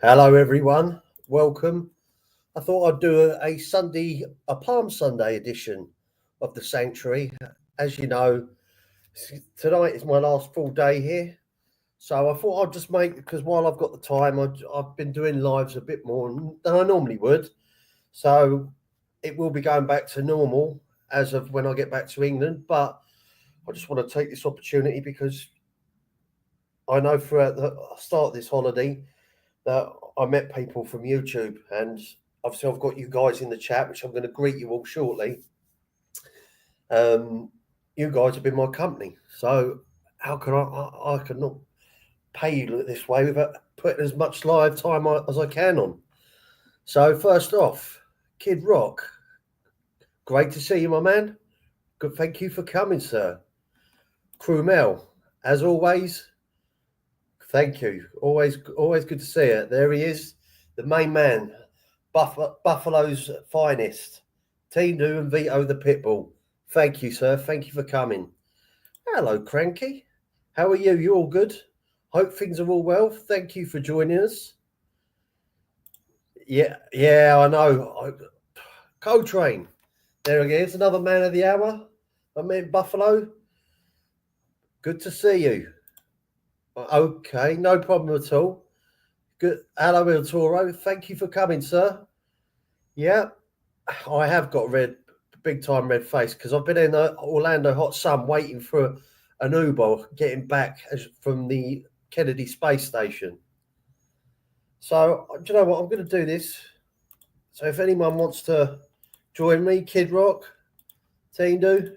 Hello, everyone. Welcome. I thought I'd do a Palm Sunday edition of the Sanctuary. As you know, tonight is my last full day here. So I thought I'd just because while I've got the time, I've been doing lives a bit more than I normally would. So it will be going back to normal as of when I get back to England. But I just want to take this opportunity because I know throughout the start of this holiday that I met people from YouTube, and obviously I've got you guys in the chat, which I'm going to greet you all shortly. You guys have been my company, so how can I could not pay you this way without putting as much live time as I can on. So first off, Kid Rock, great to see you, my man. Good, thank you for coming, sir. Crumel, as always, thank you. Always good to see it. There he is, the main man, Buffalo's finest, Tinu and Vito the Pitbull. Thank you, sir. Thank you for coming. Hello, Cranky. How are you? You all good? Hope things are all well. Thank you for joining us. Yeah, I know. Coltrane. There he is, another man of the hour. I'm in Buffalo. Good to see you. Okay, no problem at all. Good. Hello, El Toro. Thank you for coming, sir. Yeah, I have got big time red face because I've been in the Orlando hot sun waiting for an Uber getting back from the Kennedy Space Station. So, do you know what? I'm going to do this. So, if anyone wants to join me, Kid Rock, Team Do,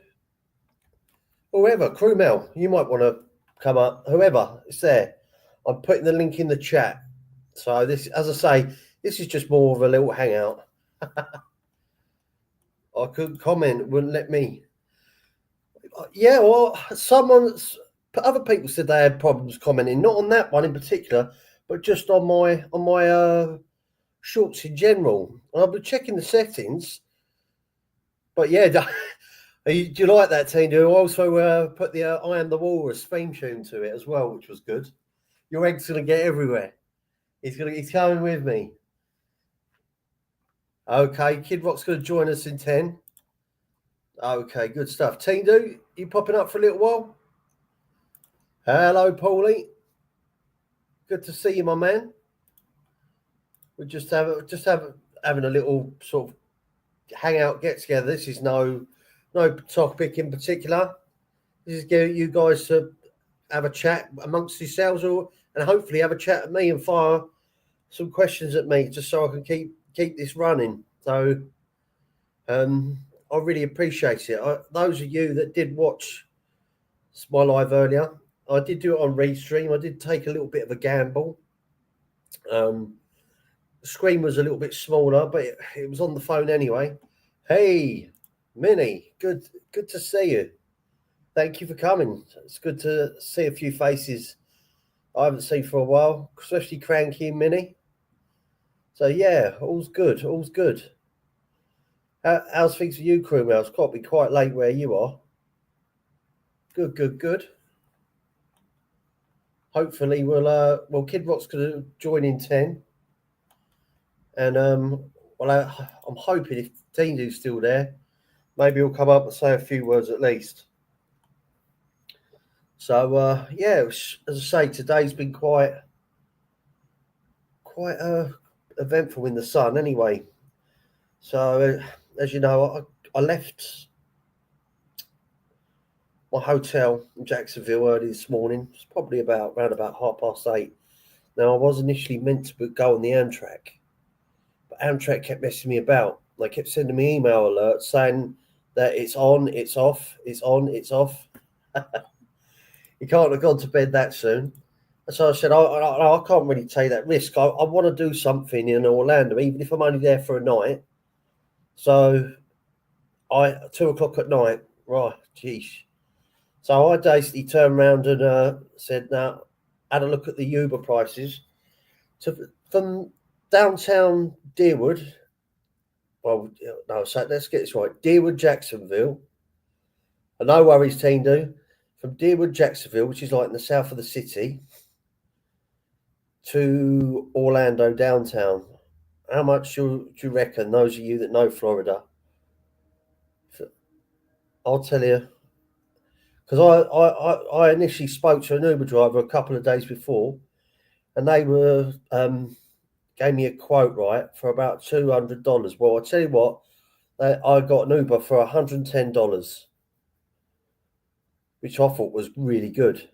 whoever, Crew Mel, you might want to come up. Whoever, it's there. I'm putting the link in the chat. So, this, as I say, this is just more of a little hangout. I couldn't comment, wouldn't let me. Yeah, well, other people said they had problems commenting, not on that one in particular, but just on my shorts in general. And I've been checking the settings, but yeah, do you like that, team? Do also put the "I Am the Walrus" theme tune to it as well, which was good. Your egg's gonna get everywhere. He's coming with me. Okay, Kid Rock's gonna join us in 10. Okay, good stuff. Team Do, you popping up for a little while? Hello, Paulie. Good to see you, my man. We just having a little sort of hangout, get together. This is no topic in particular. This is getting you guys to have a chat amongst yourselves, and hopefully have a chat at me and fire some questions at me, just so I can keep this running. So, I really appreciate it. Those of you that did watch my live earlier, I did do it on Restream. I did take a little bit of a gamble. The screen was a little bit smaller, but it was on the phone anyway. Hey, Minnie, good to see you. Thank you for coming. It's good to see a few faces I haven't seen for a while, especially Cranky and Minnie. So yeah, all's good, all's good. How's things for you, crew? It's got to be quite late where you are. Good. Hopefully well, Kid Rock's gonna join in 10. And I'm hoping if Tindu's still there, maybe he'll come up and say a few words at least. So yeah, as I say, today's been quite eventful in the sun. Anyway, so as you know, I left my hotel in Jacksonville early this morning. It's probably around about 8:30. Now, I was initially meant to go on the Amtrak, but Amtrak kept messing me about. They kept sending me email alerts saying that it's on, it's off, it's on, it's off. You can't have gone to bed that soon. So I said, I can't really take that risk. I want to do something in Orlando, even if I'm only there for a night. So 2:00 at night, right, geez. So I basically turned around and said, "Now, had a look at the Uber prices from downtown Deerwood." Well, no, so let's get this right. Deerwood, Jacksonville. And no worries, team do. From Deerwood, Jacksonville, which is like in the south of the city, to Orlando downtown. How much do you reckon, those of you that know Florida? I'll tell you. Because I initially spoke to an Uber driver a couple of days before, and they were gave me a quote, right, for about $200. Well, I tell you what, I got an Uber for $110, which I thought was really good.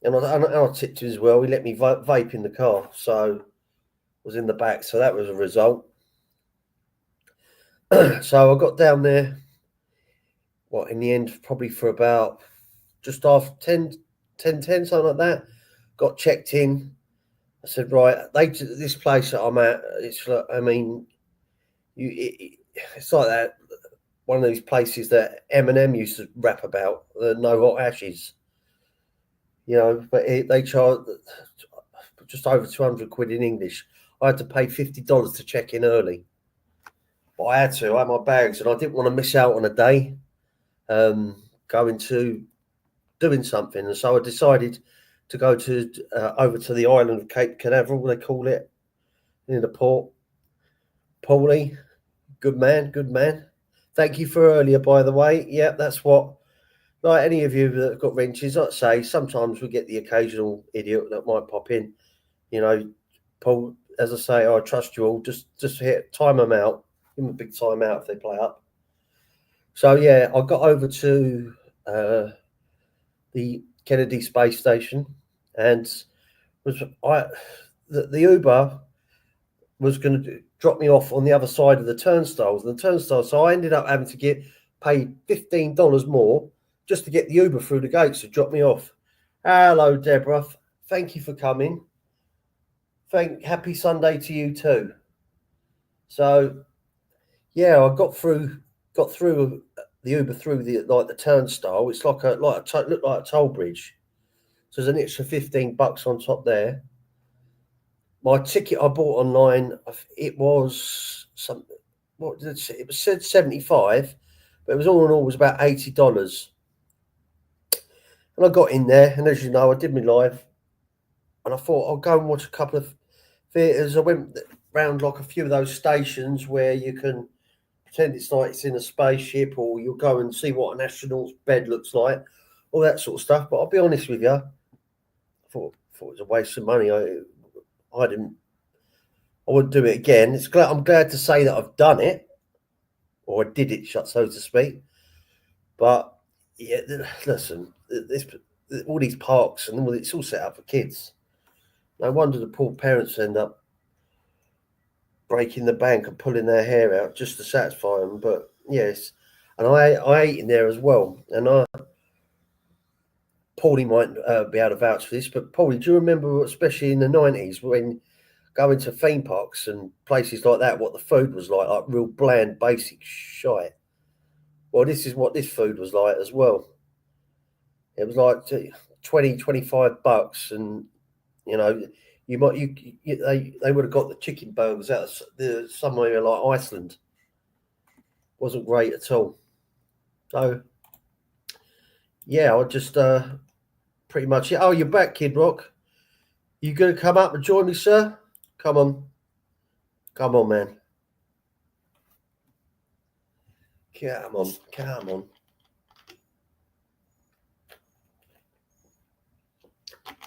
And I tipped him as well. He let me vape in the car, so was in the back. So that was a result. So I got down there. What, in the end, probably for about just after 10, something like that. Got checked in. I said, right, this place that I'm at, it's like that. One of these places that Eminem used to rap about, the No Hot Ashes. You know, but they charge just over 200 quid in English. I had to pay $50 to check in early. But I had to. I had my bags, and I didn't want to miss out on a day going to doing something. And so I decided to go to over to the island of Cape Canaveral, they call it, in the port. Paulie, good man. Thank you for earlier, by the way. Yeah, that's what, like any of you that have got wrenches, I'd say sometimes we get the occasional idiot that might pop in. You know, Paul, as I say, I trust you all. Just time them out. Give them a big time out if they play up. So yeah, I got over to the Kennedy Space Station, and the Uber was going to drop me off on the other side of the turnstiles. So I ended up having to pay $15 more just to get the Uber through the gates to drop me off. Hello, Deborah. Thank you for coming. Happy Sunday to you too. So, yeah, I got through the Uber through the turnstile. It's looked like a toll bridge. So there's an extra $15 on top there. My ticket I bought online, it was something. What did it say? It said 75, but it was all in all was about $80. And I got in there, and as you know, I did my live, and I thought I'll go and watch a couple of theatres. I went round like a few of those stations where you can pretend it's like it's in a spaceship, or you'll go and see what an astronaut's bed looks like, all that sort of stuff. But I'll be honest with you, I thought it was a waste of money. I wouldn't do it again. I'm glad to say that I've done it, or I did it, so to speak. But yeah, listen, all these parks and all, it's all set up for kids. No wonder the poor parents end up breaking the bank and pulling their hair out just to satisfy them. But yes, and I ate in there as well. And Paulie might be able to vouch for this, but Paulie, do you remember, especially in the 90s, when going to theme parks and places like that, what the food was like real bland, basic shite? Well, this is what this food was like as well. It was like $20-$25, and you know, they would have got the chicken burgers out of somewhere like Iceland. Wasn't great at all. So yeah, I just pretty much. Oh, you're back, Kid Rock. You gonna come up and join me, sir? Come on, man. Come on.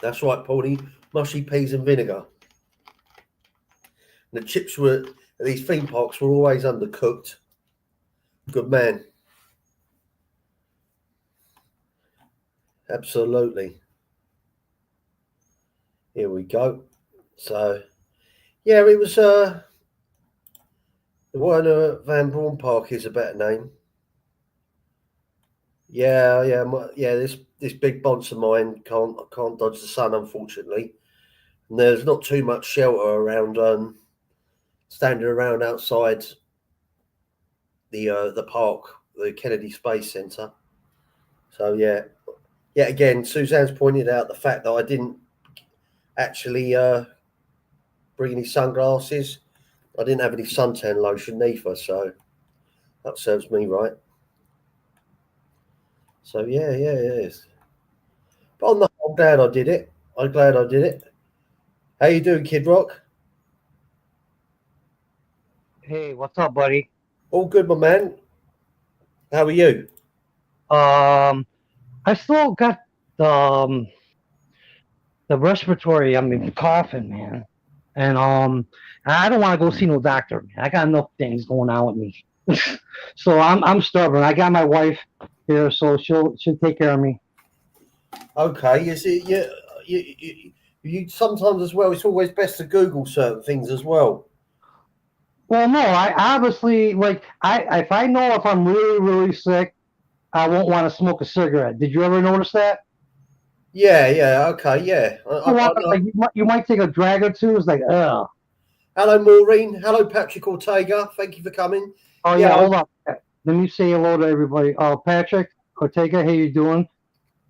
That's right, Paulie. Mushy peas and vinegar. And the chips at these theme parks were always undercooked. Good man. Absolutely. Here we go. So, yeah, it was the Werner Van Braun Park is a better name. Yeah. This big bonce of mine can't dodge the sun, unfortunately. And there's not too much shelter around, standing around outside the park, the Kennedy Space Center. So yeah. Again, Suzanne's pointed out the fact that I didn't actually bring any sunglasses. I didn't have any suntan lotion either, so that serves me right. So yes. But on the whole, I'm glad I did it. How you doing, Kid Rock? Hey, what's up, buddy? All good, my man. How are you? I still got the respiratory. I mean, coughing, man, and I don't want to go see no doctor, man. I got enough things going on with me, so I'm stubborn. I got my wife here, so she'll take care of me. Okay. You sometimes as well. It's always best to Google certain things as well. Well, no, I obviously like if I know if I'm really sick, I won't want to smoke a cigarette. Did you ever notice that? Yeah. Okay. Yeah. Like you might take a drag or two. It's like, ugh. Hello, Maureen. Hello, Patrick Ortega. Thank you for coming. Oh yeah, hold on. Let me say hello to everybody. Patrick Ortega, how you doing?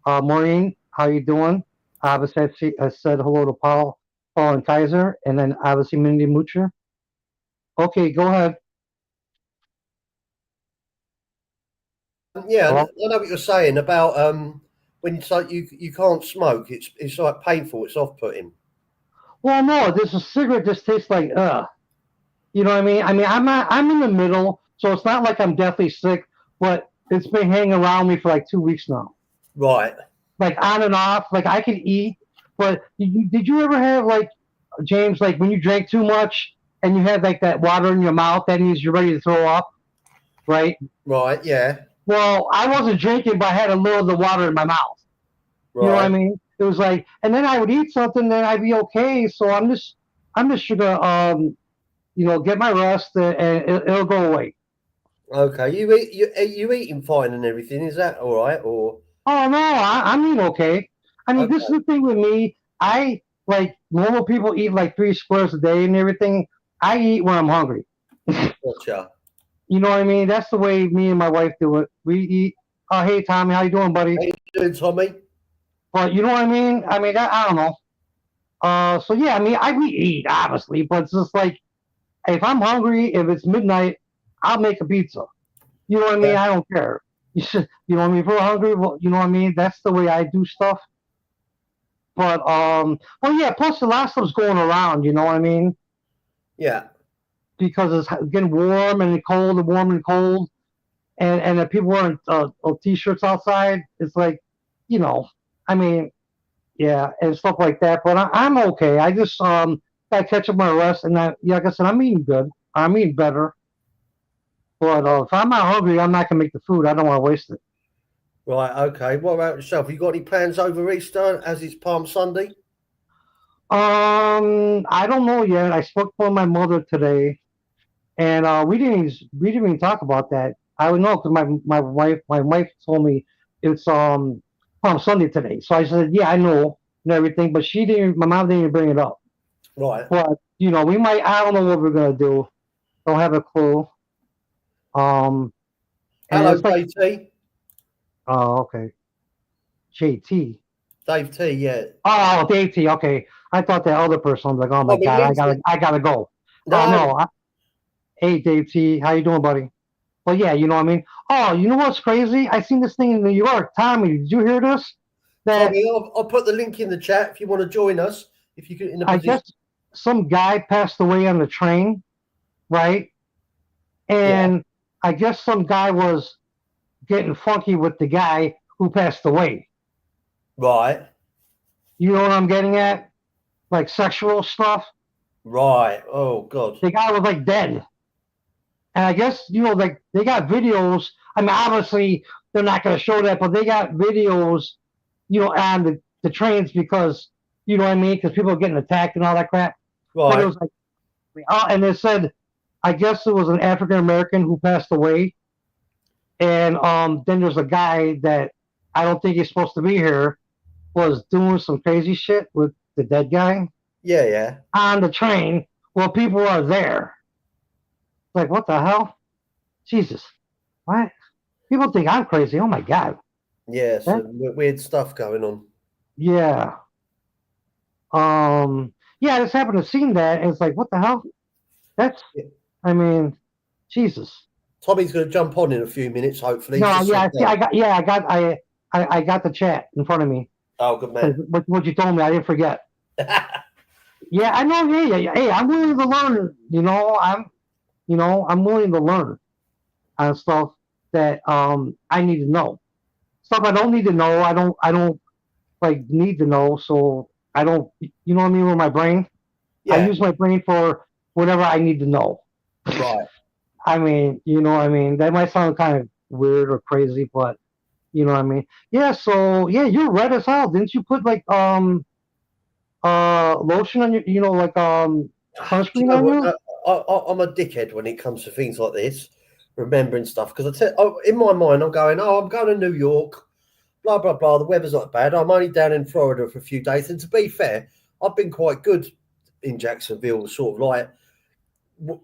Maureen, how you doing? Obviously, I said hello to Paul and Kaiser, and then obviously Mindy Moocher. Okay, go ahead. Yeah, Hello? I know what you're saying about when it's like you can't smoke. It's like painful. It's off-putting. Well, no, this a cigarette just tastes like You know what I mean? I'm in the middle, so it's not like I'm deathly sick, but it's been hanging around me for like 2 weeks now. Right. Like on and off. Like I can eat, but did you ever have like James, like when you drank too much and you had like that water in your mouth, that means you're ready to throw up, right? Right. Yeah. Well, I wasn't drinking, but I had a little of the water in my mouth. Right. You know what I mean? It was like, and then I would eat something, then I'd be okay. So I'm just I'm just gonna get my rest and it'll go away. Okay, you eating fine and everything? Is that all right? Or Oh no, I mean okay. I mean, this is okay, the thing with me. I like normal people eat like 3 squares a day and everything. I eat when I'm hungry. gotcha. You know what I mean? That's the way me and my wife do it. We eat. Hey Tommy, how you doing, buddy? How you doing, Tommy? But you know what I mean? I mean, I don't know. So yeah, I mean, we eat obviously, but it's just like if I'm hungry, if it's midnight, I'll make a pizza. You know what I mean? Yeah, I don't care. You know what I mean? If we're hungry, well, you know what I mean? That's the way I do stuff. But well, yeah. Plus, a lot of stuff's going around. You know what I mean? yeah, Because it's getting warm and cold and warm and cold, and the people wearing t-shirts outside. It's like, you know, I mean, yeah, and stuff like that. But I'm okay. I just gotta catch up my rest, and like I said, I'm eating good. I'm eating better. But if I'm not hungry, I'm not gonna make the food. I don't want to waste it. right. Okay. What about yourself? You got any plans over Easter as it's Palm Sunday? I don't know yet. I spoke to my mother today, and we didn't even talk about that. I would know because my wife told me it's Palm Sunday today. So I said, yeah, I know and everything, but she didn't. My mom didn't even bring it up. Right. But we might. I don't know what we're gonna do. Don't have a clue. Um, and Hello, it's like, JT. oh, okay, JT. Dave T. Yeah. Oh, Dave T. Okay, I thought that other person. I'm like, oh my Tommy god, Lindsay. I gotta go. Oh No. no. Hey, Dave T. How you doing, buddy? Well, yeah, you know what I mean. Oh, you know what's crazy? I seen this thing in New York. Tommy, did you hear this? That Tommy, I'll put the link in the chat if you want to join us. If you get in a I position. guess some guy passed away on the train, right? Yeah. And I guess some guy was getting funky with the guy who passed away. Right. You know what I'm getting at? Like sexual stuff. Right. Oh God. The guy was like dead. And I guess, like they got videos. I mean, obviously they're not going to show that, but they got videos, on the trains because, you know what I mean? Because people are getting attacked and all that crap. But it Right. was like, and it said, I guess it was an African American who passed away. And then there's a guy that I don't think he's supposed to be here, was doing some crazy shit with the dead guy Yeah. Yeah. on the train while people are there. Like, what the hell? Jesus. What? People think I'm crazy. Oh my God. Yeah. That, Some weird stuff going on. yeah. Yeah, I just happened to see that and it's like, what the hell? That's Yeah. I mean, Jesus. Tommy's going to jump on in a few minutes. Hopefully, he's No, just yeah, sat see, down. I got the chat in front of me. Oh, good 'Cause man. what you told me, I didn't forget. Yeah, I know. Yeah. Hey, I'm willing to learn. I'm willing to learn on stuff that I need to know. Stuff I don't need to know. I don't like need to know. So I don't. You know what I mean with my brain. I Yeah. use my brain for whatever I need to know. Right. I mean, you know what I mean. That might sound kind of weird or crazy, but you know what I mean. Yeah. So yeah, you're red as hell. Didn't you put like lotion on your, like Do you sunscreen know on what? you? I'm a dickhead when it comes to things like this, remembering stuff. Because in my mind, I'm going, oh, I'm going to New York, blah, blah, blah. The weather's not bad. I'm only down in Florida for a few days. And to be fair, I've been quite good in Jacksonville, sort of like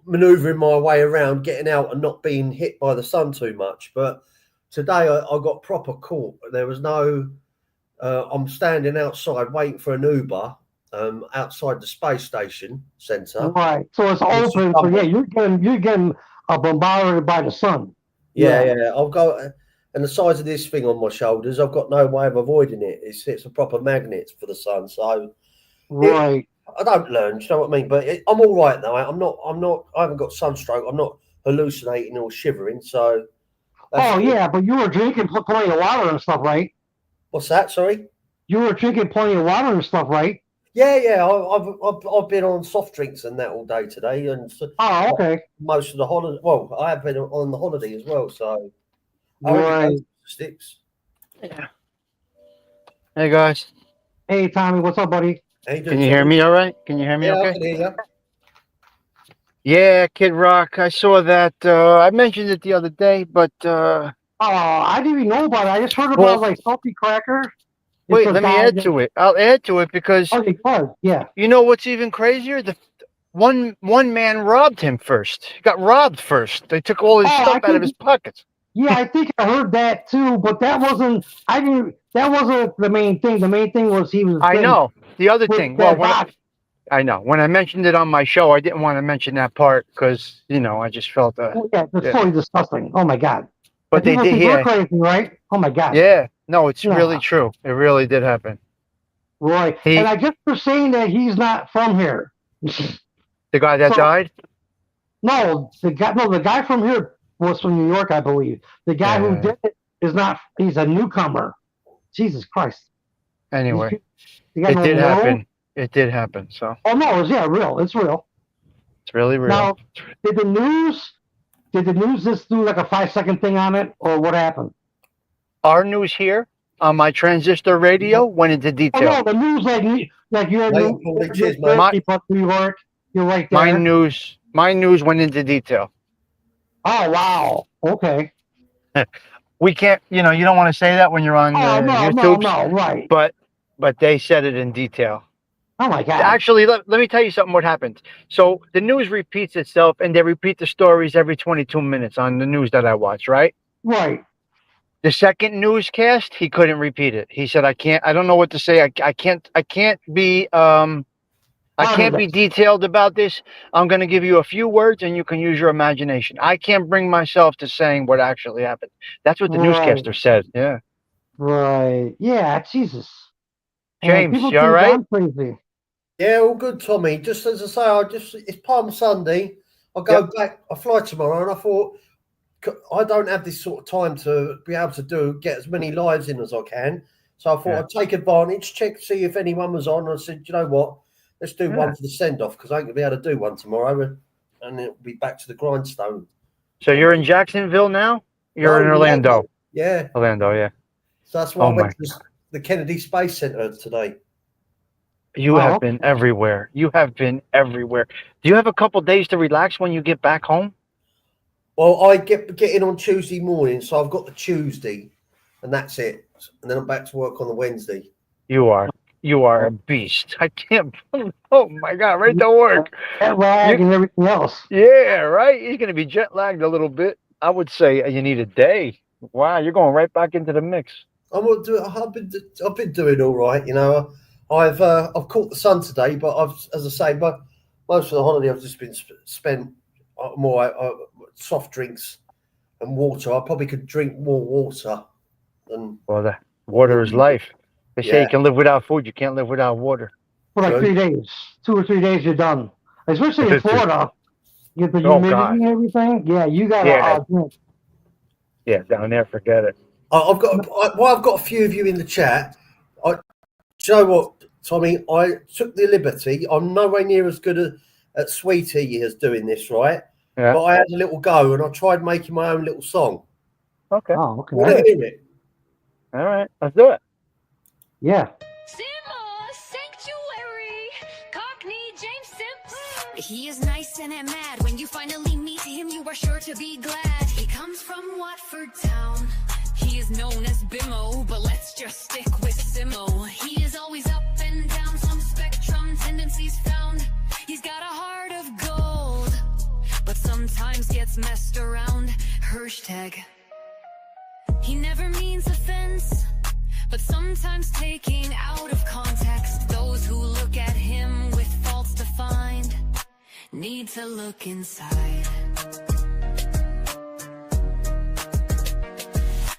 maneuvering my way around, getting out and not being hit by the sun too much. But today I got proper caught. There was no, I'm standing outside waiting for an Uber outside the space station centre. Right. So it's It's just open. So yeah, you're getting bombarded by the sun. yeah, Yeah. yeah. I've got, and the size of this thing on my shoulders, I've got no way of avoiding it. It's a proper magnet for the sun. So it, Right. I don't learn. Do you know what I mean? But I'm all right though. I'm not. I haven't got sunstroke. I'm not hallucinating or shivering. So that's Oh good. yeah, but you were drinking plenty of water and stuff, right? What's that? Sorry. You were drinking plenty of water and stuff, right? Yeah, yeah. I've been on soft drinks and that all day today, and Oh, okay. most of the holiday. Well, I have been on the holiday as well. So I went to go Right. to Sticks. Yeah. Hey guys. Hey Tommy, what's up, buddy? How you doing, Can you hear Tommy? me all right? Can you hear me Yeah, I okay? can hear you. Yeah, Kid Rock. I saw that. I mentioned it the other day, but Oh, I didn't even know about it. I just heard well, about like Salty Cracker. It's wait, a let me guy add that. to it. I'll add to it because Oh, it was. Yeah. you know what's even crazier? The one man robbed him first. He got robbed first. They took all his Oh, stuff I out of think. his pockets. Yeah, I think I heard that too, but that wasn't. I didn't. That wasn't the main thing. The main thing was he was I getting know. The other with thing, well, that box. I know when I mentioned it on my show, I didn't want to mention that part because I just felt Oh, yeah, that's yeah. totally disgusting. Oh my god. But And they people did think we're hear. crazy, right? Oh my god. Yeah, no, it's really Yeah, true. It really did happen. right. And He, I guess they're saying that he's not from here. the guy that So died. no, the guy from here was from New York, I believe. The guy who Yeah. did it is not. He's a newcomer. Jesus Christ. These Anyway, people, you got it no did morals? happen. It did happen. So Oh no, it's real. It's real. it's really real. Now, did the news just do like a 5-second thing on it, or what happened? Our news here on my transistor radio went into Oh detail. no, the news like you're in Mate, probably cheers, mate. New York, you're right there. My news went into detail. Oh wow. Okay. We can't, you don't want to say that when you're on Oh no, YouTube, no, right. but they said it in detail. Oh my god. Actually, let me tell you something. What happened? So the news repeats itself, and they repeat the stories every 22 minutes on the news that I watch. Right. Right. The second newscast, he couldn't repeat it. He said, I don't know what to say. I can't be detailed about this. I'm going to give you a few words and you can use your imagination. I can't bring myself to saying what actually happened. That's what the newscaster said. Yeah. Right. Yeah, Jesus. James, people you all think right? I'm crazy. Yeah, all good, Tommy. Just as I say, it's Palm Sunday. I go back. I fly tomorrow, and I thought I don't have this sort of time to be able to get as many lives in as I can. So I thought I'd take advantage, see if anyone was on. And I said, you know what? Let's do one for the send off because I ain't gonna be able to do one tomorrow, and it'll be back to the grindstone. So you're in Jacksonville now? You're in Orlando. Yeah. Orlando, yeah. So that's why I went to the Kennedy Space Center today. You have been everywhere. You have been everywhere. Do you have a couple days to relax when you get back home? Well, I get in on Tuesday morning, so I've got the Tuesday, and that's it. And then I'm back to work on the Wednesday. You are a beast. I can't. Oh my God! Right to work. Jet lag and everything else. Yeah, right. You're gonna be jet lagged a little bit. I would say you need a day. Wow, you're going right back into the mix. I've been doing all right. I've caught the sun today, but as I say, most of the holiday I've just been spent more soft drinks and water. I probably could drink more water than. Well, the water is life. They say you can live without food. You can't live without water. For like 3 days, 2 or 3 days, you're done. Especially in Florida, you get the humidity and everything. Yeah, you gotta drink. Yeah, down there, forget it. I've got a few of you in the chat. Do you know what, Tommy? I took the liberty. I'm nowhere near as good at Sweetie as doing this, right? Yeah. But I had a little go and I tried making my own little song. Okay. Oh, okay. Want to hear it? All right, let's do it. Yeah. Sanctuary, Cockney James Simpson. He is nice and mad. When you finally meet him, you are sure to be glad. He comes from Watford Town. He is known as Bimmo, but let's just stick with Simo. He is always up and down, some spectrum tendencies found. He's got a heart of gold, but sometimes gets messed around. Hashtag. He never means offense, but sometimes taking out of context. Those who look at him with faults to find need to look inside.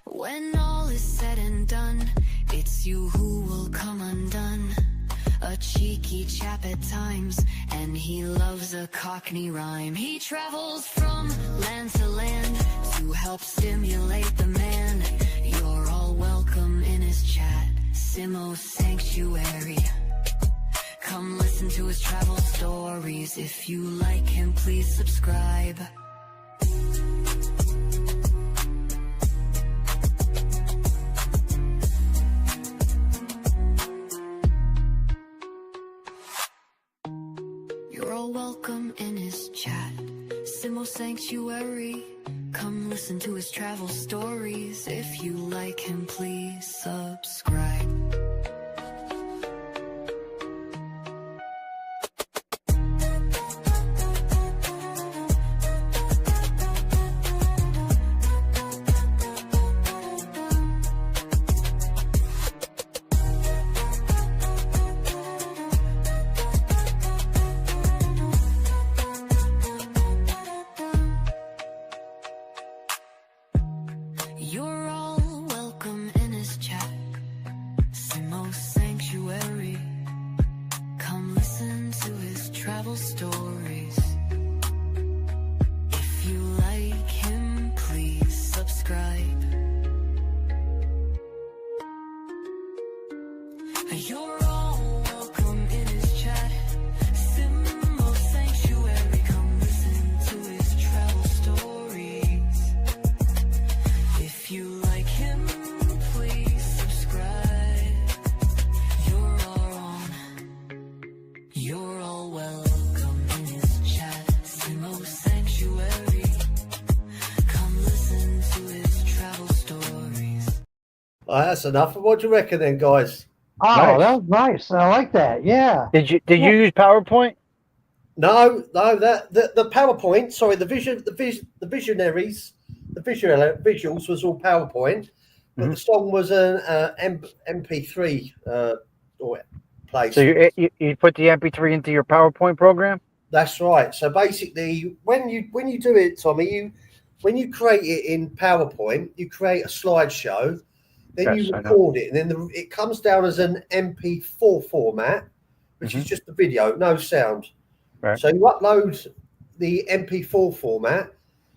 When all is said and done, it's you who will come undone. A cheeky chap at times, and he loves a Cockney rhyme. He travels from land to land to help stimulate the man. You're all welcome in his chat, Simo Sanctuary. Come listen to his travel stories. If you like him, please subscribe. welcome in his chat. Simo Sanctuary, come listen to his travel stories. If you like him, please subscribe. You're all welcome in his chat. Simo Sanctuary, come listen to his travel stories. If you like him, please subscribe. You're all welcome in his chat. Simo Sanctuary, come listen to his travel stories. If you like him, please subscribe. You're all welcome in his chat. Simo Sanctuary, come listen to his travel stories. That's enough. What do you reckon then, guys? Oh, Nice. that was nice. I like that. Yeah. Did you use PowerPoint? No, that the PowerPoint. Sorry, the visionaries, the visuals was all PowerPoint, but the song was an MP3 or place. So you put the MP3 into your PowerPoint program? That's right. So basically, when you do it, Tommy, when you create it in PowerPoint, you create a slideshow, then Yes, you I know. record it, and then it comes down as an MP4 format, which is just the video, no sound. Right. So you upload the MP4 format,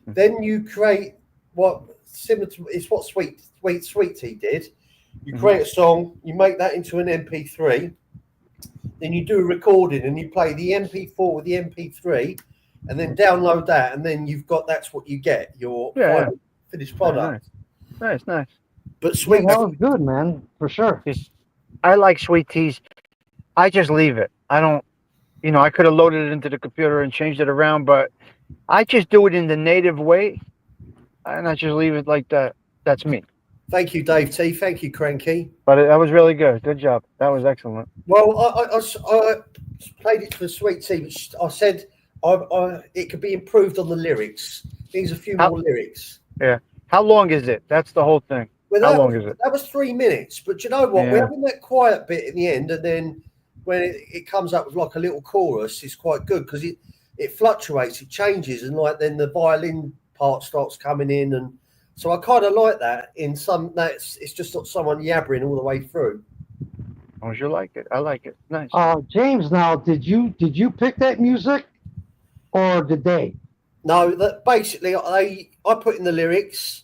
then you create what similar to it's what Sweet Tea did. You create a song, you make that into an MP3, then you do a recording and you play the MP4 with the MP3, and then download that, and then that's what you get, your final finished product. Nice. But Yeah, Sweet that was good, man, for sure. I like Sweet Teas. I just leave it. I don't, I could have loaded it into the computer and changed it around, but I just do it in the native way, and I just leave it like that. That's me. Thank you, Dave T. Thank you, Cranky. But that was really good. Good job. That was excellent. Well, I played it for Sweet Tea, which I said it could be improved on the lyrics. Needs a few more lyrics. Yeah. How long is it? That's the whole thing. Well, How long is it? That was 3 minutes. But you know what? Yeah. We're having that quiet bit in the end, and then when it comes up with like a little chorus, it's quite good because it fluctuates, it changes, and like then the violin part starts coming in, and so I kind of like that. In some, it's just not someone yabbering all the way through. As long as you like it, I like it. Nice. James, now did you pick that music, or did they? No, that basically I put in the lyrics.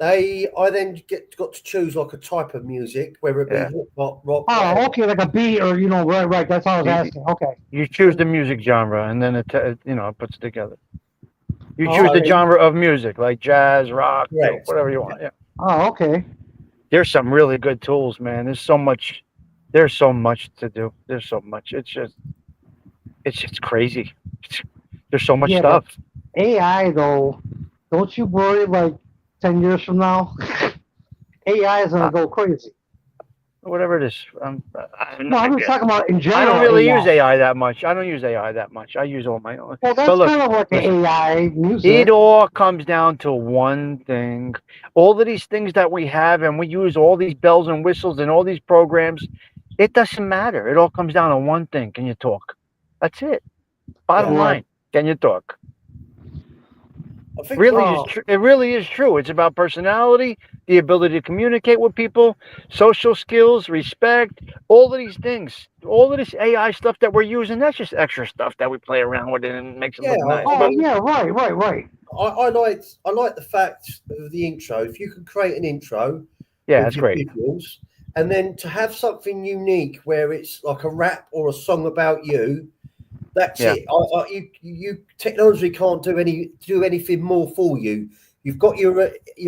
I then got to choose like a type of music, whether it be hip hop, rock. Oh, okay, like a beat, or right. That's all I was asking. Okay. You choose the music genre, and then it puts it together. You choose the Okay. genre of music, like jazz, rock, Right. whatever you want. Yeah. Oh, okay. There's some really good tools, man. There's so much to do. There's so much. It's just crazy. There's so much Yeah, stuff. AI though, don't you worry? Like 10 years from now, AI is gonna go crazy. Whatever it is. No, I'm just talking about in general. I don't really AI. use AI that much. I don't use AI that much. I use all my own. Well, that's But look, kind of like listen, an AI music. it all comes down to one thing. All of these things that we have, and we use all these bells and whistles and all these programs, it doesn't matter. It all comes down to one thing. Can you talk? That's it. Bottom Yeah. line. Can you talk? I think It really is true. It's about personality, the ability to communicate with people, social skills, respect, all of these things. All of this AI stuff that we're using, that's just extra stuff that we play around with it and makes it look nice. Oh, But yeah, right. I like the fact of the intro. If you can create an intro, yeah, with that's your great. visuals, and then to have something unique where it's like a rap or a song about you. That's Yeah. it. You technology can't do anything more for you. You've got your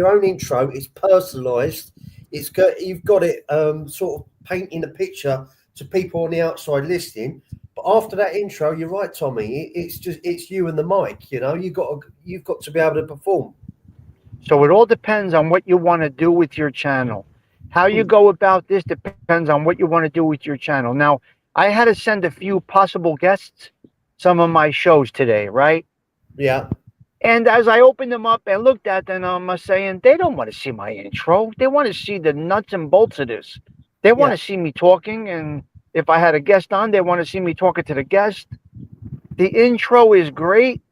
own intro. It's personalised. You've got it sort of painting a picture to people on the outside listening. But after that intro, you're right, Tommy. It's you and the mic. You know, you've got to be able to perform. So it all depends on what you want to do with your channel. How you go about this depends on what you want to do with your channel. Now, I had to send a few possible guests some of my shows today, right? Yeah. And as I opened them up and looked at them, I'm saying they don't want to see my intro. They want to see the nuts and bolts of this. They want to see me talking, and if I had a guest on, they want to see me talking to the guest. The intro is great.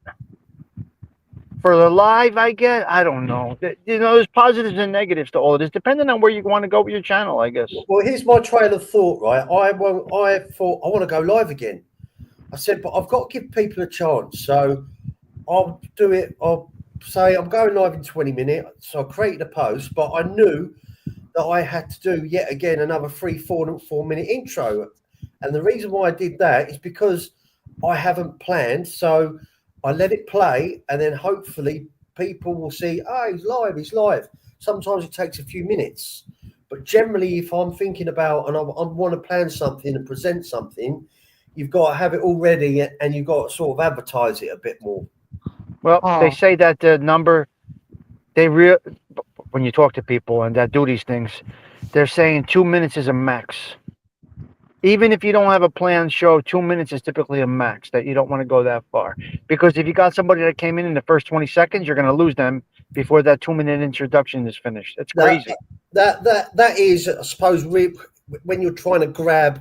For the live, I guess, I don't know. You know, there's positives and negatives to all of this, depending on where you want to go with your channel, I guess. Well, here's my trail of thought, right? I thought I want to go live again. I said, but I've got to give people a chance. So I'll do it. I'll say I'm going live in 20 minutes. So I created a post, but I knew that I had to do yet again another 4 minute intro. And the reason why I did that is because I haven't planned. So I let it play, and then hopefully people will see, oh, he's live. Sometimes it takes a few minutes. But generally, if I'm thinking about and I want to plan something and present something, you've got to have it all ready, and you've got to sort of advertise it a bit more. Well, they say that the number, when you talk to people and that do these things, they're saying 2 minutes is a max. Even if you don't have a planned show, 2 minutes is typically a max, that you don't want to go that far. Because if you got somebody that came in the first 20 seconds, you're going to lose them before that 2 minute introduction is finished. It's crazy. That is, I suppose, when you're trying to grab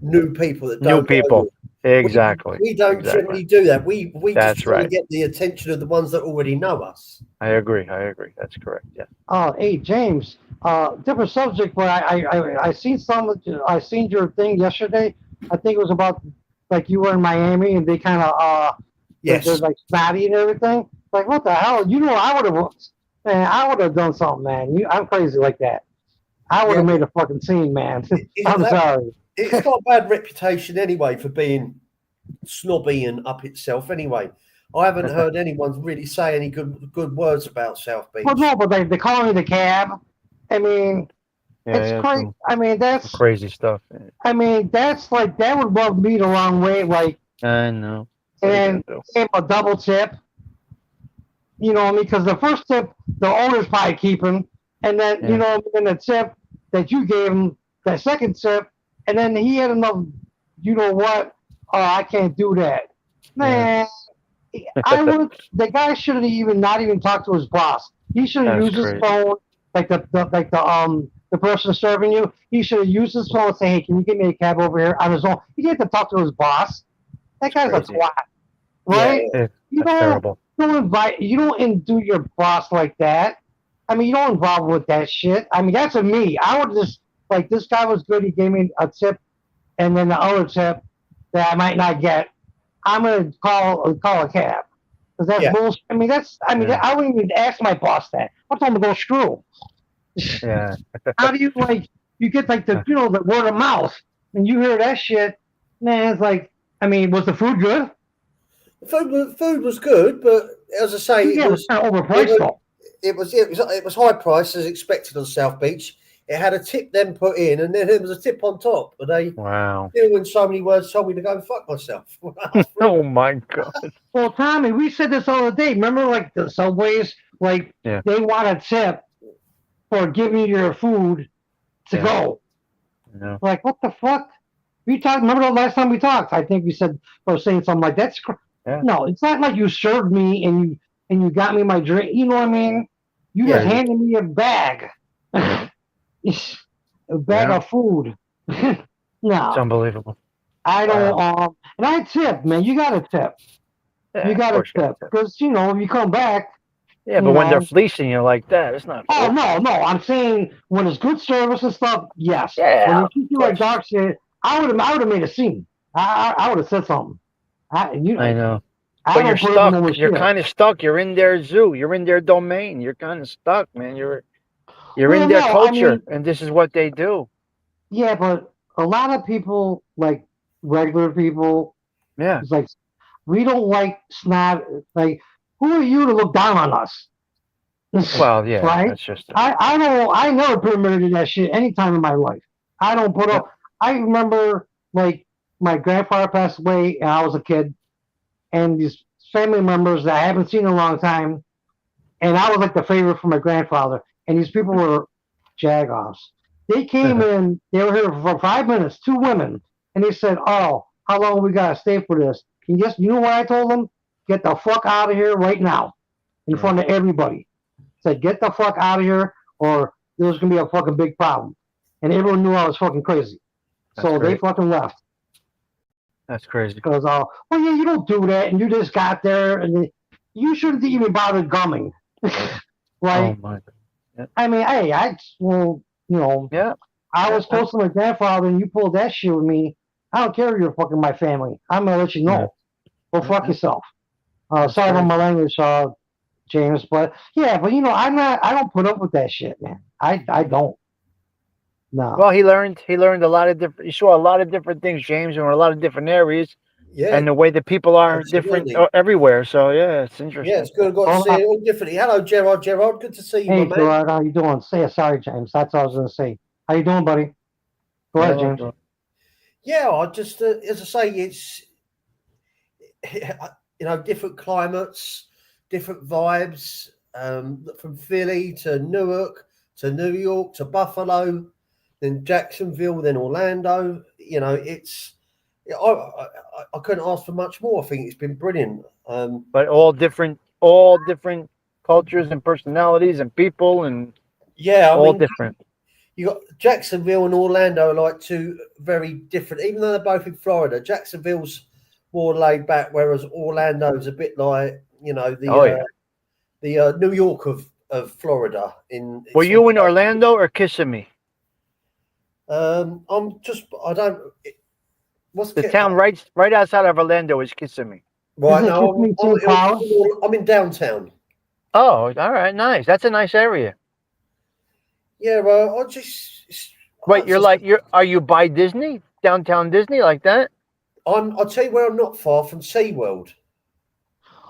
new people that don't new people. know. Exactly. We don't generally do that. We That's just try to right. get the attention of the ones that already know us. I agree. That's correct. Yeah. Oh, hey, James. Different subject, but I seen your thing yesterday. I think it was about like you were in Miami and they kind of Yes. they're like snotty and everything. Like what the hell? You know, I would have done something, man. I'm crazy like that. I would have made a fucking scene, man. I'm sorry. It's got a bad reputation anyway for being snobby and up itself. Anyway, I haven't heard anyone really say any good words about South Beach. Well, no, but they call me the cab. I mean, it's crazy. I mean, that's crazy stuff. I mean, that's like that would rub me the wrong way. Like, I know. And a double tip. You know what I mean? Because the first tip, the owner's probably keeping, and then you know, and the tip that you gave him, that second tip, and then he had enough. You know what? Oh, I can't do that, man. I would. The guy should have not even talked to his boss. He should have used his phone, like the person serving you. He should have used his phone and say, "Hey, can you get me a cab over here?" On his own. He didn't have to talk to his boss. That guy's a twat, right? Yeah, you don't invite. You don't do your boss like that. I mean, you don't involve with that shit. I mean, that's me. I would just like this guy was good. He gave me a tip, and then the other tip that I might not get. I'm gonna call a cab because that's bullshit. I mean, I wouldn't even ask my boss that. I told him to go screw. Yeah. How do you you get like the the word of mouth and you hear that shit, man? It's like, I mean, was the food good? The food was good, but as I say, it was kind of overpriced. It was high price as expected on South Beach. It had a tip then put in, and then there was a tip on top. But they, still in so many words, told me to go and fuck myself. Oh my god! Well, Tommy, we said this all the day. Remember, like the Subways, they want a tip for giving you your food to go. Yeah. Like, what the fuck? We talked. Remember the last time we talked? I think we said I was saying something like that's. No, it's not like you served me and you got me my drink. You know what I mean? You just handed me a bag. A bag of food. No, it's unbelievable. I don't. And I tip, man. You got to tip. You got to tip because if you come back. Yeah, but when they're fleecing you like that, it's not. Oh no! I'm saying when it's good service and stuff, yes. Yeah. When they treat you like dog shit, I would have made a scene. I would have said something. I know. But you're stuck. You're kind of stuck. You're in their zoo. You're in their domain. You're kind of stuck, man. You're in their culture, and this is what they do. Yeah, but a lot of people, like regular people, it's like we don't like snot. Like, who are you to look down on us? Well, yeah, right. That's just I never permitted that shit any time in my life. I don't put up. I remember like my grandfather passed away and I was a kid, and these family members that I haven't seen in a long time, and I was like the favorite for my grandfather, and these people were jagoffs. They came in, they were here for 5 minutes, two women, and they said, "Oh, how long we gotta stay for this?" And you know what I told them? Get the fuck out of here right now, in front of everybody. Said, "Get the fuck out of here, or there's gonna be a fucking big problem." And everyone knew I was fucking crazy, so they great. fucking left. That's crazy. Because, well, yeah, you don't do that, and you just got there, and you shouldn't even bother gumming, right? Oh my. I mean, hey, well, you know, Yeah. I was close to my grandfather, and you pulled that shit with me. I don't care if you're fucking my family. I'm gonna let you know. Go fuck yourself. Sorry about my language, James, but yeah, but you know, I don't put up with that shit, man. I don't. No. Well, he learned a lot of different. He saw a lot of different things, James, in a lot of different areas, Yeah, and the way that people are different absolutely. everywhere. So yeah, it's interesting. Yeah, it's good. I've got to see it all differently. Hello, Gerard. Gerard, good to see you, Hey, my man. Gerard, how you doing? Sorry, James. That's what I was gonna say. How you doing, buddy? Go ahead, James. Yeah, I just, as I say, it's different climates, different vibes. From Philly to Newark to New York to Buffalo, then Jacksonville, then Orlando. You know, I couldn't ask for much more. I think it's been brilliant. But all different cultures and personalities and people and all different. You got Jacksonville and Orlando are like two very different, even though they're both in Florida. Jacksonville's more laid back, whereas Orlando's a bit like, you know, the New York of Florida. Were you in Orlando or Kissimmee? What's the town right outside of Orlando is Kissimmee. Right now, I'm in downtown. Oh, all right, nice. That's a nice area. Yeah, well, Wait, are you by Disney, downtown Disney, like that? I'll tell you where I'm not far from SeaWorld.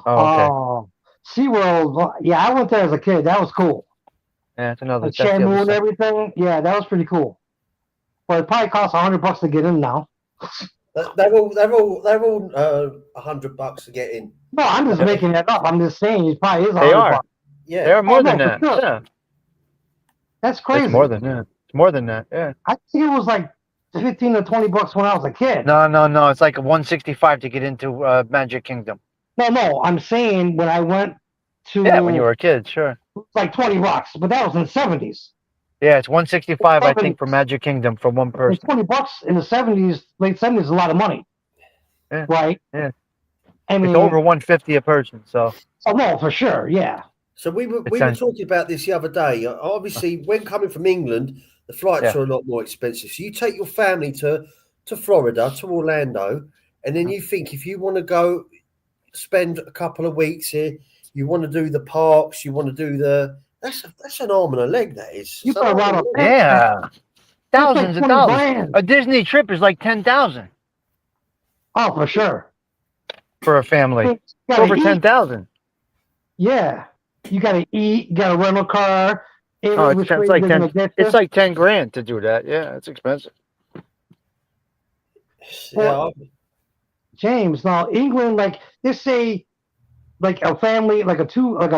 Oh, okay. SeaWorld, yeah, I went there as a kid. That was cool. Yeah, it's another. Shamu and everything. Yeah, that was pretty cool. But it probably costs $100 to get in now. They're all $100 to get in. No, I'm just making that up. I'm just saying it probably is $100. They are. Yeah, they're more than that. Sure. Yeah, that's crazy. It's more than that. It's more than that. Yeah. I think it was like $15 to $20 when I was a kid. No. It's like $165 to get into Magic Kingdom. No. I'm saying when I went to when you were a kid, sure. Like $20, but that was in the 70s. Yeah, it's $165, I think, for Magic Kingdom for one person. $20 in the 70s, late 70s, is a lot of money. Yeah. Right? Yeah. I mean, it's over $150 a person, so. Oh no, for sure, yeah. So we were talking about this the other day. Obviously, when coming from England, the flights are a lot more expensive. So you take your family to Florida, to Orlando, and then you think if you want to go spend a couple of weeks here, you want to do the parks, you want to do that's an arm and a leg, that is. You put a lot of thousands of dollars. Grand. A Disney trip is like $10,000. Oh, for sure. For a family, over $10,000. Yeah, you got to eat. You got a rental car. It's like $10,000 to do that. Yeah, it's expensive. Well, James, now England, like they say, like a family, like a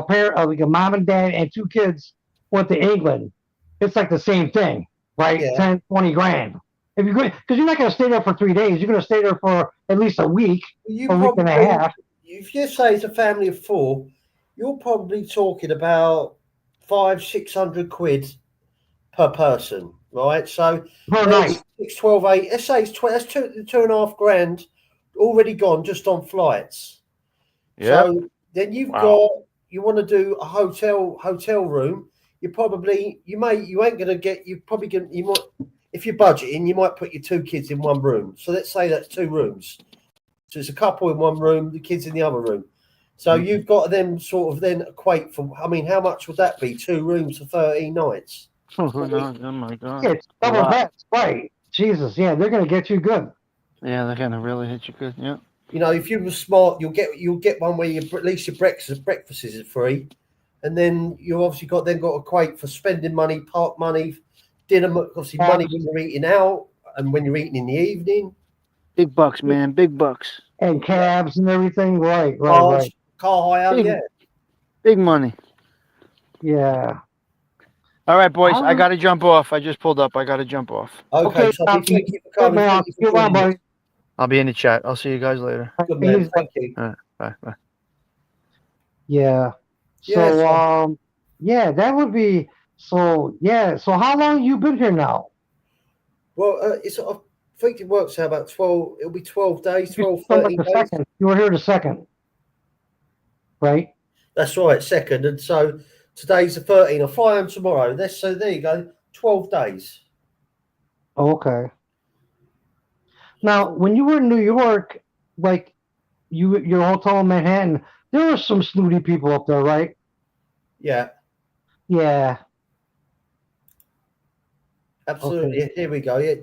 pair, like a mom and dad and two kids went to England. It's like the same thing, right? Yeah. 10, 20 grand. If you're going, because you're not going to stay there for 3 days. You're going to stay there for at least a week, a week and a half. If you say it's a family of four, you're probably talking about 500-600 quid per person, right? So per night, 6, 12, 8. Let's say it's that's $2.5 grand already gone just on flights. Yeah. So then you want to do a hotel room. You ain't gonna get. If you're budgeting, you might put your two kids in one room. So let's say that's 2 rooms. So it's a couple in one room, the kids in the other room. So you've got them sort of then equate for. I mean, how much would that be? 2 rooms for 13 nights. Oh my God! Yeah, it's double that, right? Jesus, yeah, they're gonna get you good. Yeah, they're gonna really hit you good. Yeah. You know, if you were smart, you'll get one where at least your breakfast is free, and then you obviously got to equate for spending money, park money, dinner, obviously money when you're eating out. and when you're eating in the evening, Big bucks, man. Big bucks. And cabs and everything. Right, right, cars, right. car hire, Big- yeah. Big money. Yeah. All right, boys. I I'm- got to jump off. I just pulled up. I got to jump off. Okay, so Tommy, thank you for Hey, coming. man, Thank you for you're welcome, joining us. buddy. I'll be in the chat. I'll see you guys later. Good man, He's- thank you. Bye. Bye. Yeah. Yeah, So, so- yeah, that would be so. Yeah. So, how long you been here now? Well, I think it works out about 12. It'll be 12 days, 12, You come 13 like the days. second. You were here the second, right? That's right, second. And so today's the 13th. I fly home tomorrow. So there you go, 12 days. Okay. Now, when you were in New York, like your hotel in Manhattan, there were some snooty people up there, right? Yeah, Yeah. absolutely. Here we go. Yeah,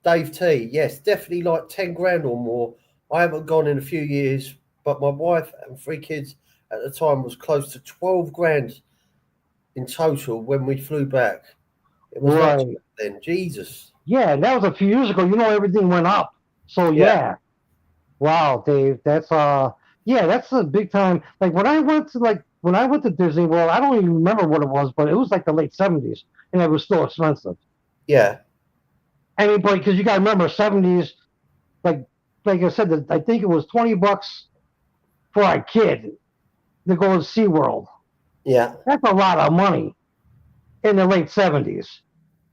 Dave T. Yes, definitely like 10 grand or more. I haven't gone in a few years, but my wife and 3 kids at the time was close to 12 grand in total when we flew back. It was Right. like then, Jesus. Yeah, that was a few years ago. You know, everything went up. So yeah. Wow, Dave, that's yeah, that's a big time. Like when I went to Disney World, I don't even remember what it was, but it was like the late 70s, and it was still expensive. Yeah, I mean, but because you got to remember 70s, like I said, I think it was $20 for a kid to go to SeaWorld. yeah, That's a lot of money in the late 70s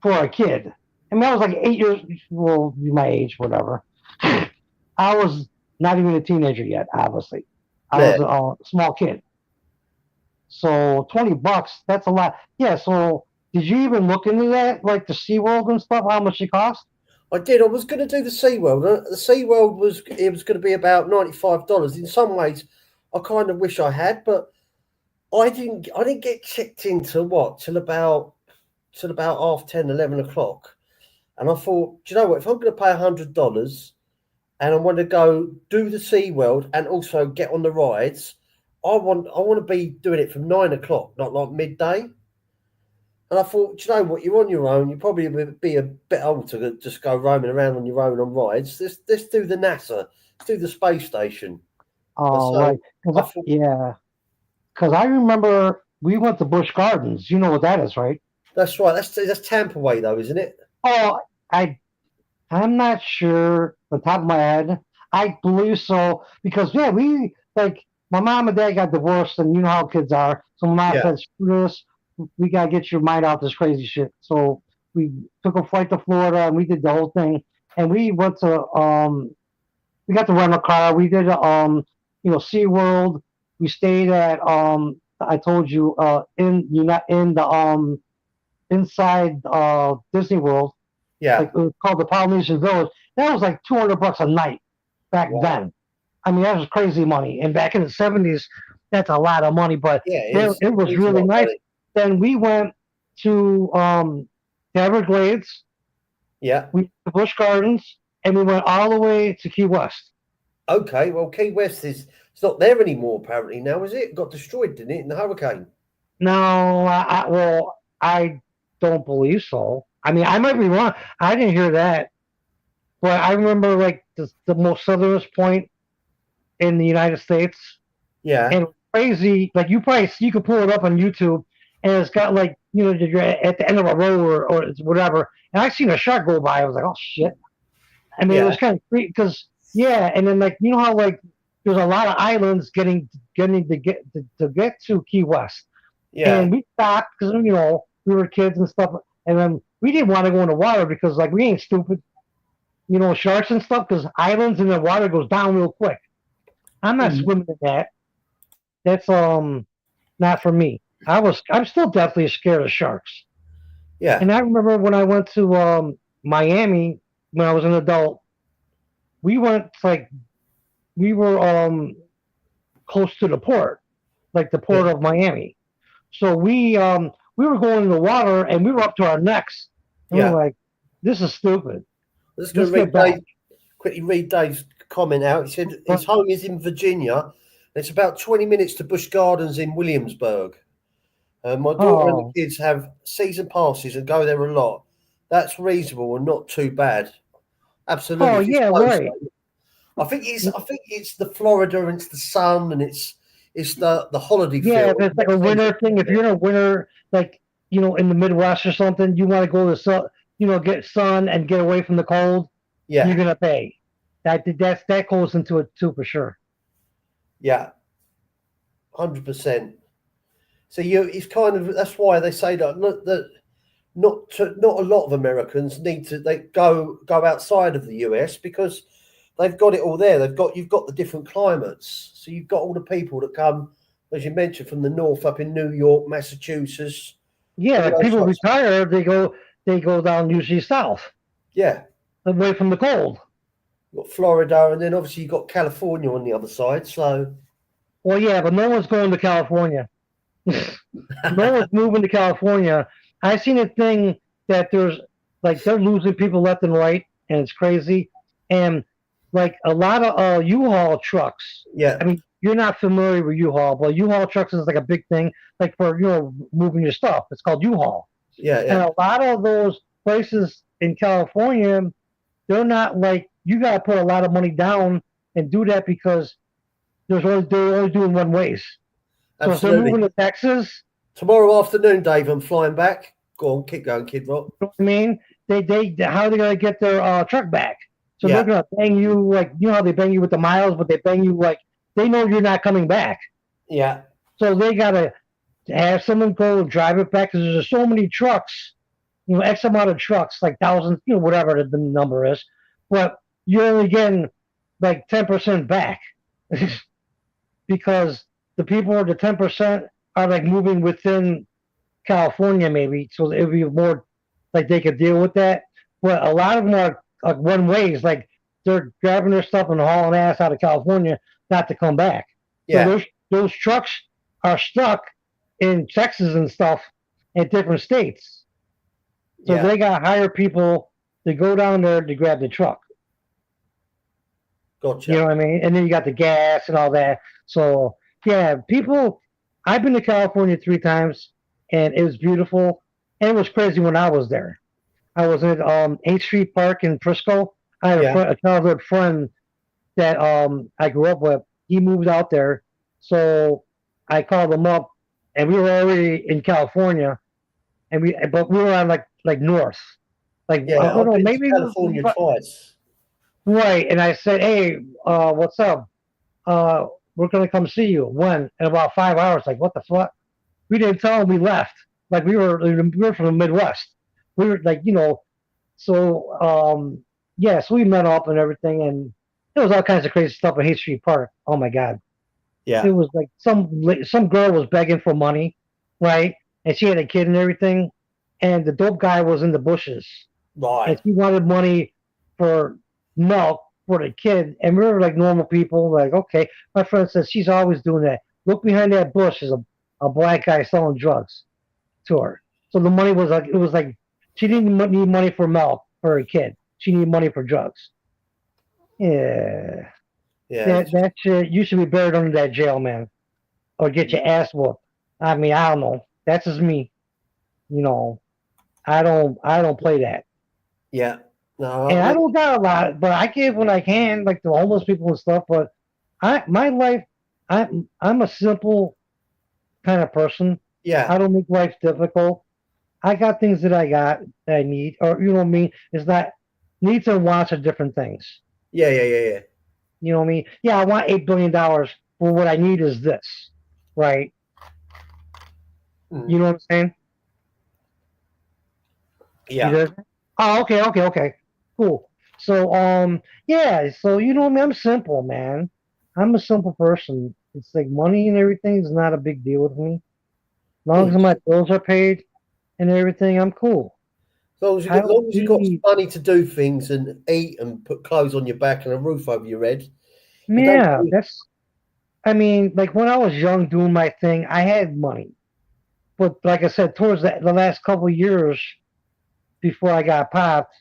for a kid. I mean, I was like 8 years, well, my age, whatever. I was not even a teenager yet, obviously. I was a small kid. So $20, that's a lot. Yeah, so did you even look into that, like the SeaWorld and stuff, how much it cost? I did. I was going to do the SeaWorld. The SeaWorld was going to be about $95. In some ways, I kind of wish I had, but I didn't get checked into till about 10:30, 11 o'clock. And I thought, do you know what? If I'm going to pay $100 and I want to go do the SeaWorld and also get on the rides, I want to be doing it from 9 o'clock, not like midday. And I thought, do you know what? You're on your own. You probably be a bit old to just go roaming around on your own on rides. Let's do the NASA. Let's do the space station. Oh, So, right. I thought- Yeah. Because I remember we went to Busch Gardens. You know what that is, right? That's right. That's Tampa Way, though, isn't it? Oh, I'm not sure the top of my head. I believe so because yeah, we like my mom and dad got divorced, and you know how kids are. So my mom Yeah. said, "Screw this, we gotta get your mind out this crazy shit." So we took a flight to Florida, and we did the whole thing. And we went to we got to rent a car. We did SeaWorld. We stayed at I told you in the inside Disney World. Yeah. Like it was called the Polynesian Village. That was like $200 a night back Wow. then. I mean, that was crazy money. And back in the 70s, that's a lot of money. But Yeah. it was really a lot nice. better. Then we went to the Everglades, Yeah. we went to Busch Gardens, and we went all the way to Key West. Okay. Well, Key West it's not there anymore. Apparently now, is it? It got destroyed, didn't it, in the hurricane? No, I don't believe so. I mean, I might be wrong. I didn't hear that. But I remember like the most southernest point in the United States. Yeah. And crazy, like you could pull it up on YouTube, and it's got like you're at the end of a road or whatever. And I seen a shark go by. I was like, oh shit. I mean, it was kind of creepy because and then like you know how like there's a lot of islands getting to get to Key West. Yeah. And we stopped because we were kids and stuff, and then we didn't want to go in the water because like we ain't stupid. Sharks and stuff, because islands and the water goes down real quick. I'm not swimming in that. That's not for me. I'm still definitely scared of sharks. Yeah. And I remember when I went to Miami when I was an adult, we went we were close to the port, like the port of Miami. So we were going in the water and we were up to our necks. And we were like, this is stupid. Let's go quickly read Dave's comment out. He said his home is in Virginia. And it's about 20 minutes to Busch Gardens in Williamsburg. My daughter and the kids have season passes and go there a lot. that's reasonable and not too bad. Absolutely. Oh If it's yeah, close, right. I think it's the Florida and it's the sun and it's the holiday Yeah, feel. if it's like a winter thing, if you're in a winter, like in the Midwest or something, you want to go to sun, get sun and get away from the cold, you're Yeah, gonna pay. That goes into it too for sure. yeah, 100%. So it's kind of that's why they say that not a lot of Americans need to they go outside of the US because they've got it all there. You've got the different climates. So you've got all the people that come, as you mentioned, from the north up in New York, Massachusetts, Yeah, all like those people types. retire, they go down usually south, Yeah, away from the cold. you've got Florida, and then obviously you've got California on the other side. So Well, yeah, but no one's going to California. No one's moving to California. I seen a thing that there's like they're losing people left and right, and it's crazy. And like a lot of U-Haul trucks. yeah, I mean, you're not familiar with U-Haul, but U-Haul trucks is like a big thing, like for moving your stuff. It's called U-Haul, yeah, and yeah, a lot of those places in California, they're not like you got to put a lot of money down and do that because they're only doing one ways. So if they're absolutely. moving to Texas, Tomorrow afternoon, Dave, I'm flying back. Go on, keep going, Kid Rock. you know what I mean? They how are they gonna get their truck back? So Yeah, they're gonna bang you like how they bang you with the miles, but they bang you like they know you're not coming back. yeah, So they gotta have someone go and drive it back because there's so many trucks, X amount of trucks, like thousands, whatever the number is, but you're only getting like 10% back because the people the 10% are like moving within California maybe, so it would be more like they could deal with that. But a lot of them are like one ways, like they're grabbing their stuff and hauling ass out of California not to come back. So yeah, those trucks are stuck in Texas and stuff in different states. So yeah. they got to hire people to go down there to grab the truck. Gotcha. You know what I mean? And then you got the gas and all that. So yeah, people. I've been to California 3 times, and it was beautiful. And it was crazy when I was there. I was at 8th Street Park in Frisco. I had Yeah, a childhood friend that I grew up with. He moved out there, so I called him up, and we were already in California, but we were on like north, like I yeah. don't I've know, been to maybe California twice. right. And I said, hey, what's up? Uh, we're gonna come see you. When? In about 5 hours. Like, what the fuck? We didn't tell them we left. Like we were from the Midwest. We were like, so yeah, so we met up and everything, and there was all kinds of crazy stuff at Haight Street Park. Oh my god, it Yeah, was like some girl was begging for money, right? And she had a kid and everything, and the dope guy was in the bushes, and right. she wanted money for milk for the kid, and we were like normal people, like okay. My friend says she's always doing that. Look behind that bush is a black guy selling drugs to her. So the money was like it was like she didn't need money for milk for her kid. She needed money for drugs. Yeah, Yeah, that shit. You should be buried under that jail, man, or get your ass whooped. I mean, I don't know. That's just me. You know, I don't play that. yeah. No, And I I mean, don't got a lot, but I give when I can, like the homeless people and stuff. But my life, I'm a simple kind of person. yeah, I don't make life difficult. I got things that I need, or you know what I mean. It's not needs and wants are different things. yeah, yeah, yeah, yeah. You know what I mean? Yeah, I want $8 billion, but what I need is this, right? Mm, You know what I'm saying? You yeah, there? Oh, okay, cool. So, yeah, so you know what I mean? I'm simple, man. I'm a simple person. It's like money and everything is not a big deal with me. As long good. as my bills are paid and everything, I'm cool. I As don't long as you got need, money to do things and eat and put clothes on your back and a roof over your head, you don't. yeah, I mean, like when I was young doing my thing, I had money. But like I said, towards the last couple of years before I got popped,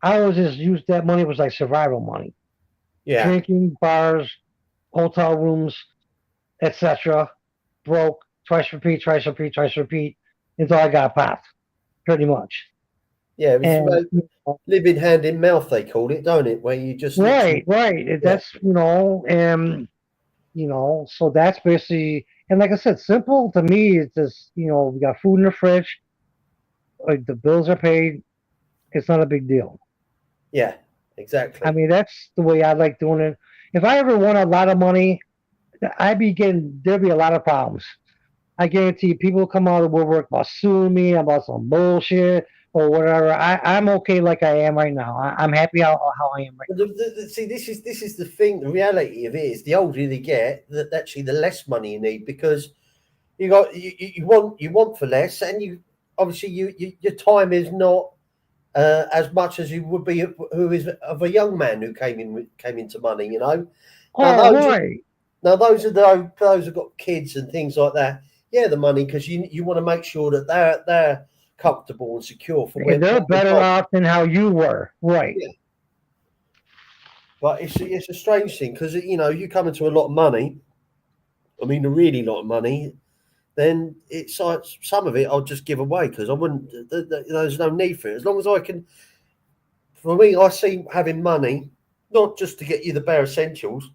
I always just used that money was like survival money. Yeah, Drinking, bars, hotel rooms, etc. Broke, twice repeat, twice repeat, twice repeat until I got popped, pretty much. Yeah, it's And about living hand in mouth, they call it, don't it? Where you just right, literally, right. yeah, That's and so that's basically, and like I said, simple to me. It's just we got food in the fridge, like the bills are paid. It's not a big deal. yeah, I exactly. mean, that's the way I like doing it. If I ever won a lot of money, there'd be a lot of problems. I guarantee you, people will come out of the woodwork about suing me about some bullshit or whatever. I'm okay like I am right now. I'm happy how I am right But see, this is the thing. The reality of it is, the older you get, that actually the less money you need because you want for less, and you obviously your time is not as much as you would be who is of a young man who came into money. now. Now Oh, those are, right. now those who've got kids and things like that. Yeah, the money because you want to make sure that they're comfortable and secure for And they're when they're better gone. off than how you were. Right. Yeah. But it's a strange thing because you come into a lot of money. I mean, a really lot of money. Then it's like some of it I'll just give away because I wouldn't. There's no need for it. As long as I can. For me, I see having money not just to get you the bare essentials,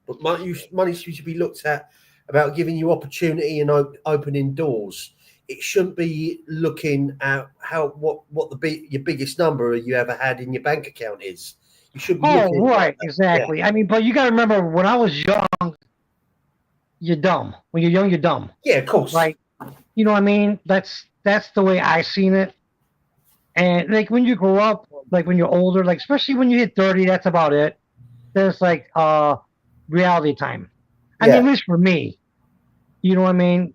but money should be looked at about giving you opportunity and opening doors. It shouldn't be looking at what your biggest number you ever had in your bank account is. You should be Oh, looking at right. that. Yeah, Exactly. I mean, but you got to remember, when I was young, you're dumb. When you're young, you're dumb. yeah, of course. Right. You know what I mean? That's the way I seen it. And like when you grow up, like when you're older, like especially when you hit 30, that's about it. There's like reality time. I mean, Yeah, at least for me. You know what I mean?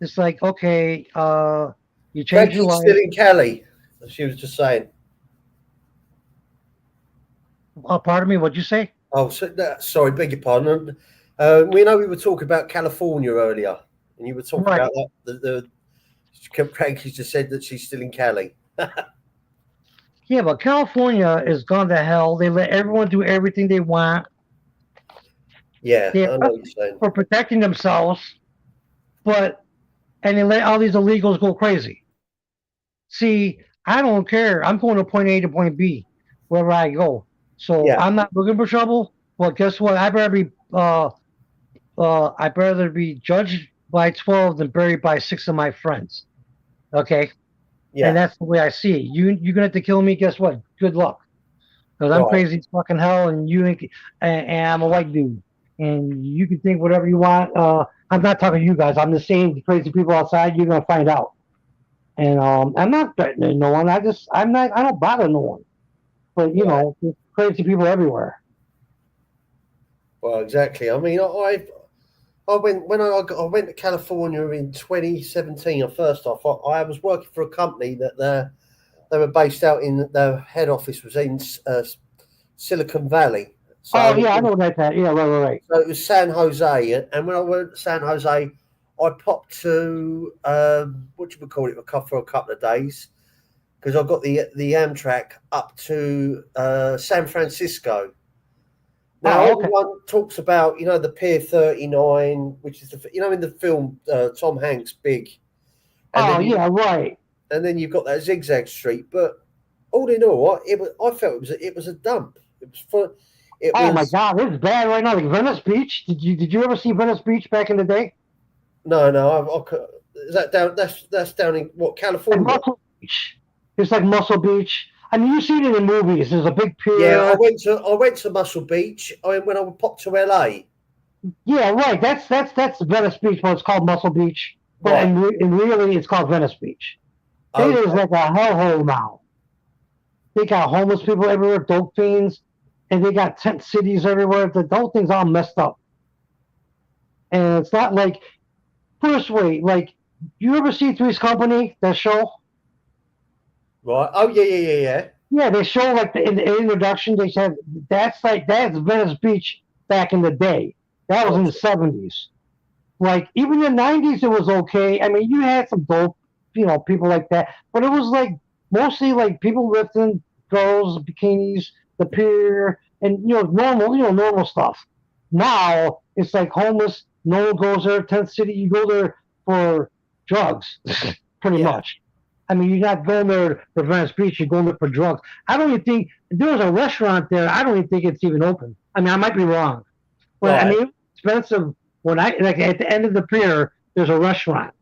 It's like, okay, you change your Frankie's still life. in Cali. She was just saying. Pardon me, what'd you say? Oh, sorry, beg your pardon. We were talking about California earlier, and you were talking Right. about that. Frankie's just said that she's still in Cali. Yeah, but California is gone to hell. They let everyone do everything they want. Yeah, They're I know what you're saying. for protecting themselves, but and they let all these illegals go crazy. See, I don't care. I'm going to point A to point B wherever I go. So Yeah, I'm not looking for trouble. Well, guess what? I'd rather be judged by 12 than buried by 6 of my friends. Okay, and yeah, that's the way I see it. You're gonna have to kill me. Guess what? Good luck, because I'm right. crazy as fucking hell, and and I'm a white dude, and you can think whatever you want. I'm not talking to you guys. I'm just saying the crazy people outside. You're gonna find out. And I'm not threatening no one. I don't bother no one. But Right. there's crazy people everywhere. Well, exactly. I mean, I went I went to California in 2017. First off, I was working for a company that they were based out in their head office was in Silicon Valley. Oh So yeah, I know that. Yeah, right. So it was San Jose, and when I went to San Jose, I popped to what do you call it for a couple of days because I got the Amtrak up to San Francisco. Now Oh, okay. everyone talks about the Pier 39, which is in the film Tom Hanks Big, and Oh then yeah, right. you've got that zigzag street. But all in all, I felt it was a dump. It was for it Oh my was God, it's bad right now. Like Venice Beach. Did you ever see Venice Beach back in the day? no. Is that down? That's down in what Like California? Muscle Beach. It's like Muscle Beach. I mean, you see it in the movies. There's a big Yeah, pier. I went to Muscle Beach. When I popped to LA. Yeah, right. That's Venice Beach, but it's called Muscle Beach. But Right. in really, it's called Venice Beach. It is Okay. like a hellhole now. They got homeless people everywhere, dope fiends, and they got tent cities everywhere. The whole thing's all messed up. And it's not like first wait, like you ever see Three's Company, that show? Right. Oh yeah. Yeah, they show like in the introduction they said that's Venice Beach back in the day. That was in the Gotcha. 70s. Like even in the 90s it was okay. I mean you had some dope, people like that. But it was like mostly like people lifting, girls, bikinis, the pier, and normal stuff. Now it's like homeless, no one goes there, tent city, you go there for drugs, pretty Yeah. much. I mean, you're not going there for Venice Beach. You're going there for drugs. I don't even think there was a restaurant there. I don't even think it's even open. I mean, I might be wrong. But I Right. mean, it's expensive. When I like at the end of the pier, there's a restaurant.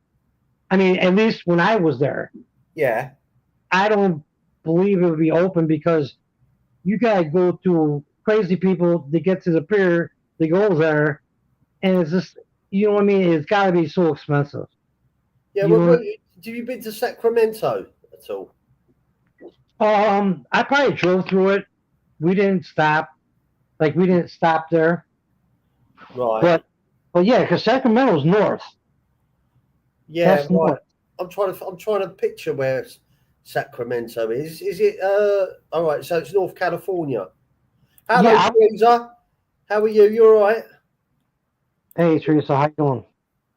I mean, at least when I was there, Yeah. I don't believe it would be open because you gotta go through crazy people to get to the pier. They go there, and it's just, you know what I mean. It's got to be so expensive. Yeah. You Well, know- have you been to Sacramento at all? I probably drove through it. We didn't stop. Like we didn't stop there. Right. But yeah, because Sacramento's north. Yeah. That's Right. north. I'm trying to picture where Sacramento is. Is it? All right. So it's North California. Hello, Yeah, Teresa. How are you? You all right? Hey Teresa, how you doing?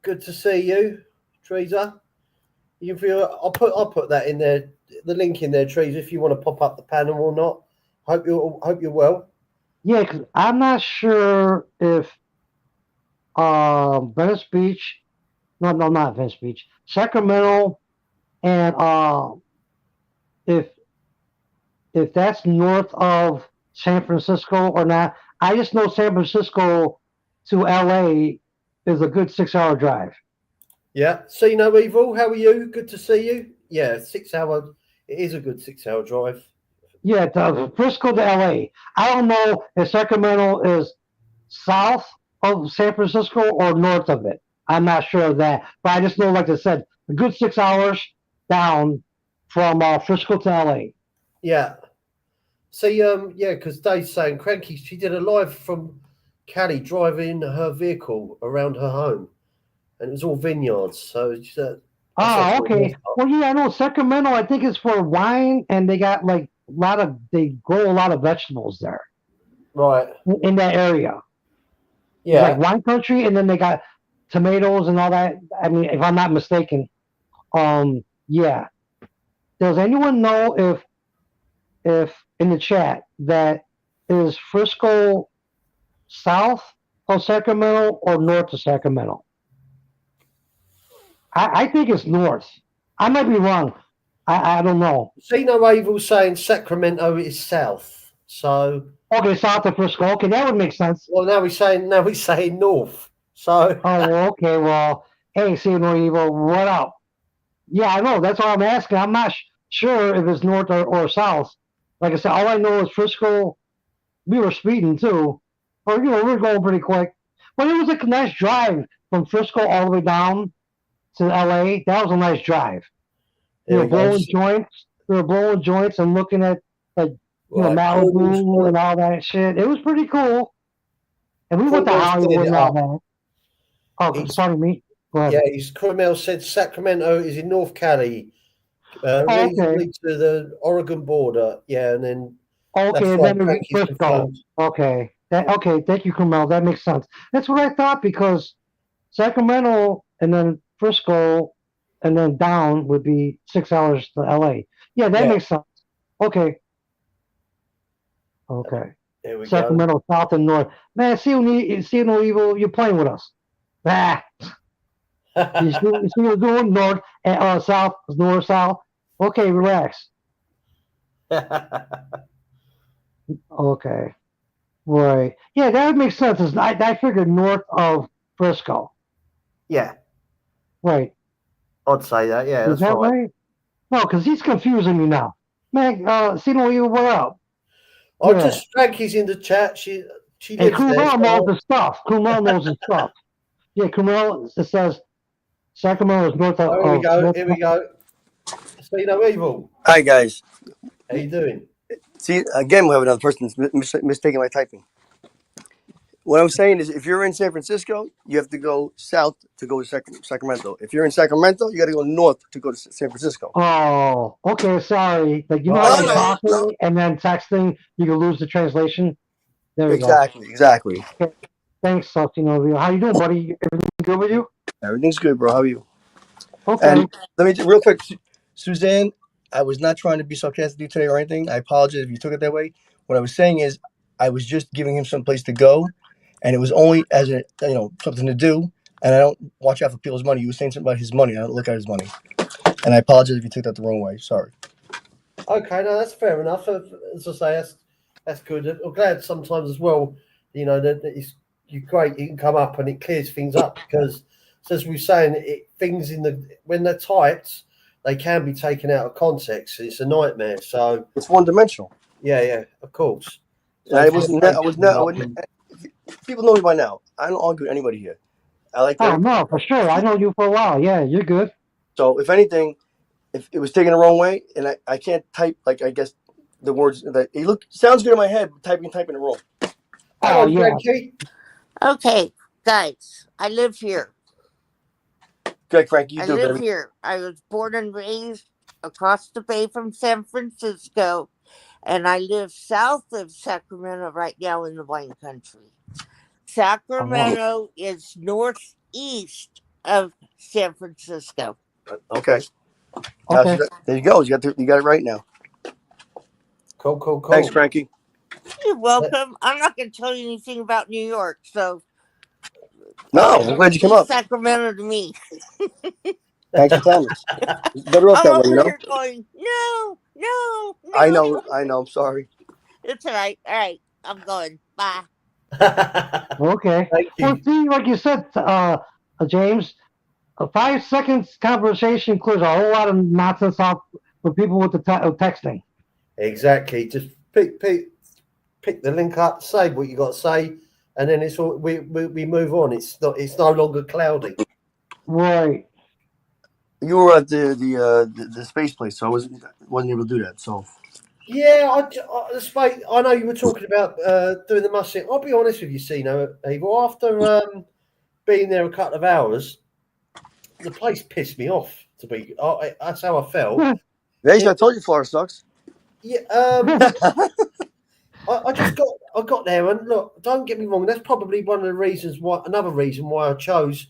Good to see you, Teresa. You feel? I'll put that in there. The link in there, Teresa, if you want to pop up the panel or not. Hope you're well. Yeah, because I'm not sure if Venice Beach, no, not Venice Beach, Sacramento, and if that's north of San Francisco or not. I just know San Francisco to LA is a good 6 hour drive. Yeah. See no evil. How are you? Good to see you. Yeah, 6 hour. It is a good 6 hour drive. Yeah, Frisco to LA. I don't know if Sacramento is south of San Francisco or north of it. I'm not sure of that, but I just know, like I said, a good 6 hours down from Frisco to LA. Yeah. See, yeah, because Dave's saying Cranky, she did a live from Cali driving her vehicle around her home, and it was all vineyards. So she said, Oh, okay. Well, yeah, I know Sacramento. I think it's for wine, and they got like they grow a lot of vegetables there right. in that area. It's Yeah. like wine country, and then they got tomatoes and all that. I mean, if I'm not mistaken. Yeah. Does anyone know if in the chat that is Frisco south of Sacramento or north of Sacramento? I think it's north. I might be wrong. I don't know. See no evil saying Sacramento is south. So Okay, south of Frisco. Okay, that would make sense. well, now he's saying north. So Oh, okay. Well, hey, see no evil. What up? Yeah, I know. That's all I'm asking. I'm not sure if it's north or south. Like I said, all I know is Frisco. We were speeding too, or we were going pretty quick. But it was a nice drive from Frisco all the way down to LA. That was a nice drive. We were blowing joints. We were blowing joints and looking at Malibu and all that shit. It was pretty cool. And we went to Hollywood and all that. Oh, pardon me. Go ahead. Yeah, Cromwell said Sacramento is in North Cali, reasonably to the Oregon border. Yeah, and then okay, then it was Frisco. Okay. Okay, thank you, Cromwell. That makes sense. That's what I thought, because Sacramento and then Frisco and then down would be 6 hours to LA. Yeah, that makes sense. Okay. Okay. There we Sacramento, go. south and north. Man, see no evil. You're playing with us. Ah. you see what's doing north and south, north, south. Okay, relax. Okay. Right. Yeah, that would make sense. I figured north of Frisco. Yeah. Right. I'd say that. Yeah, Is that right? No, because he's confusing me now. Man, see no evil, what up? Oh, just Frankie's in the chat. She Hey, lives Kumel there. knows his stuff. Kumel knows his stuff. Yeah, Kumel, it says Sacramento is north of. Oh, here we go. Here we go. See no evil. Hi, guys. How you doing? See, again, we have another person mistaking my typing. What I'm saying is, if you're in San Francisco, you have to go south to go to Sacramento. If you're in Sacramento, you got to go north to go to San Francisco. Oh, okay. Sorry. Like, you know, Oh, I'm no, talking and then texting, you can lose the translation. There we Exactly. go. Thanks, Saltino. How you doing, buddy? Everything good with you? Everything's good, bro. How are you? Okay. And let me real quick, Suzanne. I was not trying to be sarcastic to you today or anything. I apologize if you took it that way. What I was saying is, I was just giving him some place to go, and it was only as something to do. And I don't watch out for people's money. You were saying something about his money. I don't look at his money. And I apologize if you took that the wrong way. Sorry. Okay, no, that's fair enough. As I say, that's good. I'm glad sometimes as well. You know that you're great. You can come up and it clears things up because, as we were saying, things when they're typed, they can be taken out of context. It's a nightmare. So It's one dimensional. yeah, of course. So I wouldn't. People know me by now. I don't argue with anybody here. I like Oh that. no, for sure. I know you for a while. Yeah, you're good. So if anything, if it was taken the wrong way, and I can't type like I guess the words that it sounds good in my head, but typing it wrong. Hello, yeah. Frankie. Okay, guys, I live here. Good, Frankie, you I do live baby. here. I was born and raised across the bay from San Francisco, and I live south of Sacramento right now in the wine country. Sacramento is northeast of San Francisco. Okay. Okay. There you go. You got it right now. Cool. Thanks, Frankie. You're welcome. I'm not going to tell you anything about New York, so. No, I'm glad you came up. Sacramento to me. Thanks for telling us. Better off that way, you know. Here going, no. I know. I'm sorry. It's all right. All right, I'm going. Bye. Okay. Thank you. Well, see, like you said, James, a 5 seconds conversation clears a whole lot of nonsense off for people with the texting. Exactly. Just pick the link up, say what you got to say, and then it's all we move on. It's no longer cloudy. Right. You were at the space place, so I wasn't able to do that. So Yeah, I know you were talking about doing the must. I'll be honest with you, Sino, Evil. After being there a couple of hours, the place pissed me off. That's how I felt. yeah, I told you Florida sucks. Yeah, I got there, and look, don't get me wrong. That's probably another reason why I chose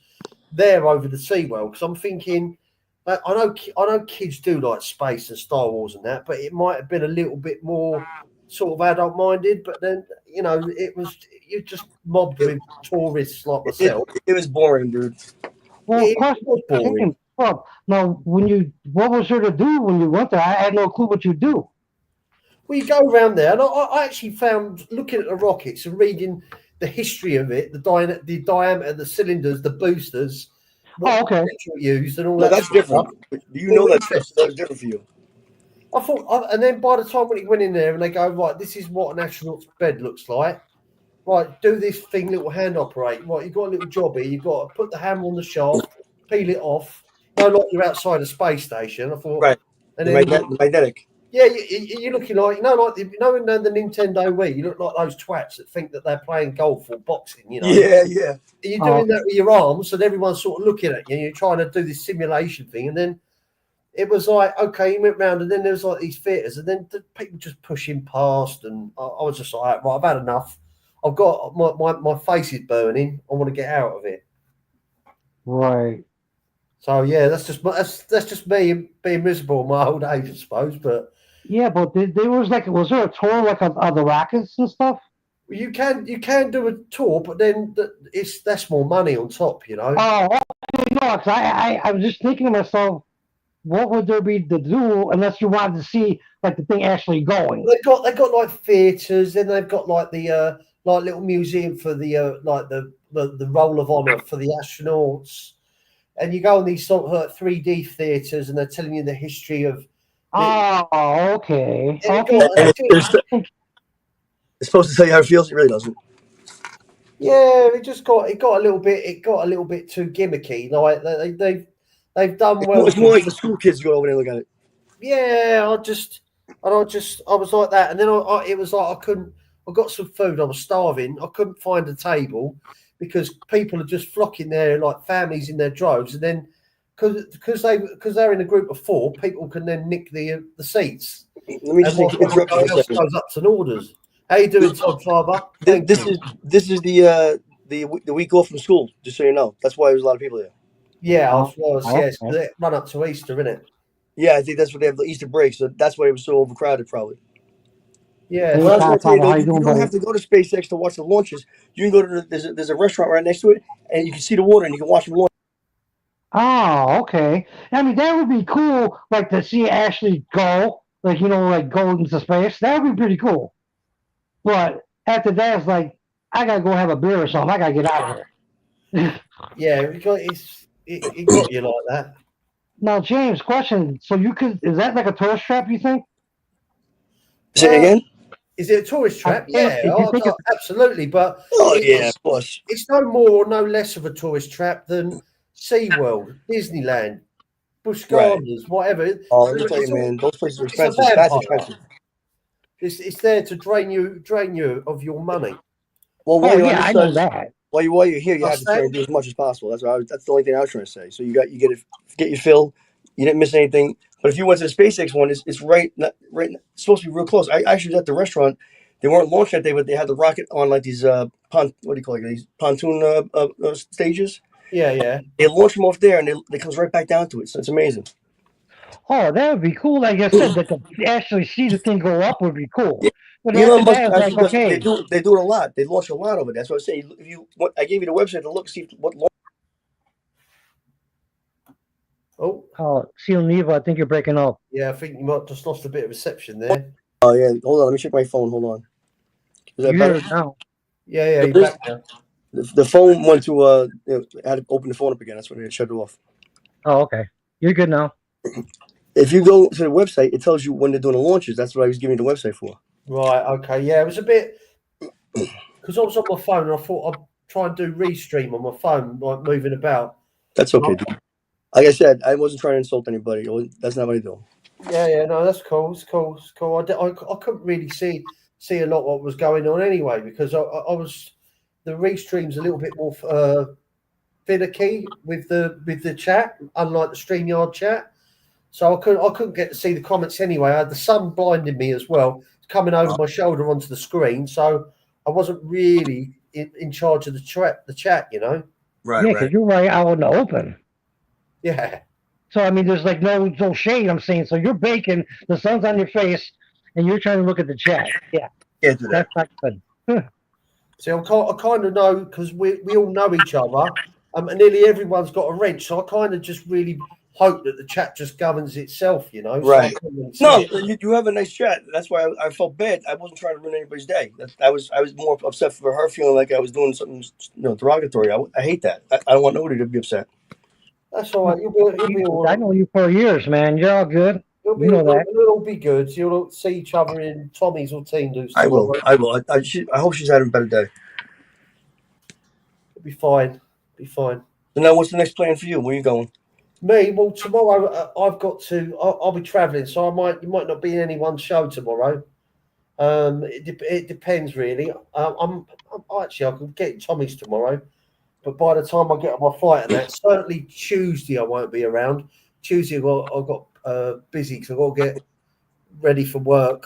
there over the SeaWorld, because I'm thinking. I know kids do like space and Star Wars and that, but it might have been a little bit more sort of adult minded. But then you just mobbed with tourists like myself. It was boring, dude. Well, of course, it was boring. Now, what was there to do when you went there? I had no clue what you do. Well, you go around there, and I actually found, looking at the rockets and reading the history of it, the diameter, the cylinders, the boosters. Okay. Used and all No, that. That's different. Do you know that was different for you? I thought, and then by the time when he went in there and they go, right, this is what an astronaut's bed looks like. Right, do this thing, little hand operate. Right, you've got a little job here. You've got to put the hammer on the shaft, peel it off. No, like you're outside a space station. I thought, right. And then magnetic. Yeah, you're looking like in the Nintendo Wii, you look like those twats that think that they're playing golf or boxing. Yeah. You're doing that with your arms, and everyone's sort of looking at you. You're trying to do this simulation thing, and then it was like, okay, you went round, and then there was like these theatres, and then the people just pushing past, and I was just like, right, I've had enough. I've got my face is burning. I want to get out of it. Right. So yeah, that's just me being miserable in my old age, I suppose. But yeah, but was there a tour like of the rockets and stuff? You can do a tour, but then that's more money on top, you know. Oh, okay, no, because I was just thinking to myself, what would there be to do unless you wanted to see like the thing actually going? They've got like theatres, then they've got like the like little museum for the like the roll of honour for the astronauts, and you go on these sort of like 3D theatres, and they're telling you the history of. Okay. It's supposed to tell you how it feels. It really doesn't. Yeah, it got a little bit too gimmicky. Like they've done well. It's more like the school kids go over there and look at it. Yeah, I was like that, and then it was like I got some food. I was starving. I couldn't find a table because people are just flocking there, like families in their droves, and then because they're in a group of 4, people can then nick the seats. Let me just interrupt you for a second. Goes up and orders. How you doing, Todd Farber? This is the week off from school. Just so you know, that's why there's a lot of people there. Yeah, yes, run up to Easter, isn't it? Yeah, I think that's what they have the Easter break, so that's why it was so overcrowded, probably. Yeah, well, that's what you don't have to go to SpaceX to watch the launches. You can go to there's a restaurant right next to it, and you can see the water, and you can watch them launch. Oh, okay. I mean, that would be cool, like to see Ashley go, like like go into space. That would be pretty cool. But after that, it's like I gotta go have a beer or something. I gotta get out of here. Yeah, it got you like that. Now, James, question. So is that like a tourist trap? You think? Say it again. Is it a tourist trap? Yeah, If you think absolutely. But Oh it's, yeah, of course. it's no more or no less of a tourist trap than SeaWorld, Disneyland, Busch Right. Gardens, whatever. Oh, let me It's tell you, all- man, those places are it's a expensive. That's vampire. expensive. It's there to drain you of your money. Well, Oh while you're on yeah, this I know side, that. while you're here, you have to try and do as much as possible. That's the only thing I was trying to say. So you get your fill. You didn't miss anything. But if you went to the SpaceX one, it's right, it's supposed to be real close. I actually was at the restaurant. They weren't launched that day, but they had the rocket on like these what do you call it? These pontoon stages. Yeah. They launch them off there, and they comes right back down to it. So it's amazing. Oh, that would be cool. Like I said, that to actually see the thing go up would be cool. Yeah. But Elon after Musk that, it's actually like does. They okay. do it a lot. They launch a lot of it. That's what I say. If you, I gave you the website to look, see what. Oh, Seal Neva, I think you're breaking up. yeah. I think you might just lost a bit of reception there. Oh yeah, hold on. Let me check my phone. Hold on. Is that You better? hear it now. Yeah. You're back now. The phone went to I had to open the phone up again. That's when it shut it off. Oh, okay. You're good now. If you go to the website, it tells you when they're doing the launches. That's what I was giving you the website for. Right. Okay. Yeah. It was a bit because I was on my phone and I thought I'd try and do restream on my phone, like moving about. That's okay, dude. Like I said, I wasn't trying to insult anybody. That's not what I do. Yeah. No, that's cool. It's cool. I couldn't really see a lot what was going on anyway because I was the restream's a little bit more finicky with the chat, unlike the StreamYard chat. So I couldn't get to see the comments anyway. I had the sun blinding me as well, coming over my shoulder onto the screen. So I wasn't really in charge of the chat, Right, Yeah, because you're right out in the open. Yeah. So I mean, there's like no shade. I'm saying, so you're baking. The sun's on your face, and you're trying to look at the chat. Yeah, Can't do that. that's not good. See, I kind of know because we all know each other, and nearly everyone's got a wrench. So I kind of just really hope that the chat just governs itself, Right. So No, you have a nice chat. That's why I felt bad. I wasn't trying to ruin anybody's day. I was more upset for her feeling like I was doing something derogatory. I hate that. I don't want nobody to be upset. That's all right. You'll be all I right. know you for years, man. You're all good. You know that. It'll be good. You'll see each other in Tommy's or Team News. I will. I hope she's having a better day. It'll be fine. So now, what's the next plan for you? Where are you going? Me, well, tomorrow I've got to. I'll be travelling, so you might not be in any one show tomorrow. It depends really. I'm actually I could get Tommy's tomorrow, but by the time I get on my flight and that, certainly Tuesday I won't be around. Tuesday I've got busy because I've got to get ready for work.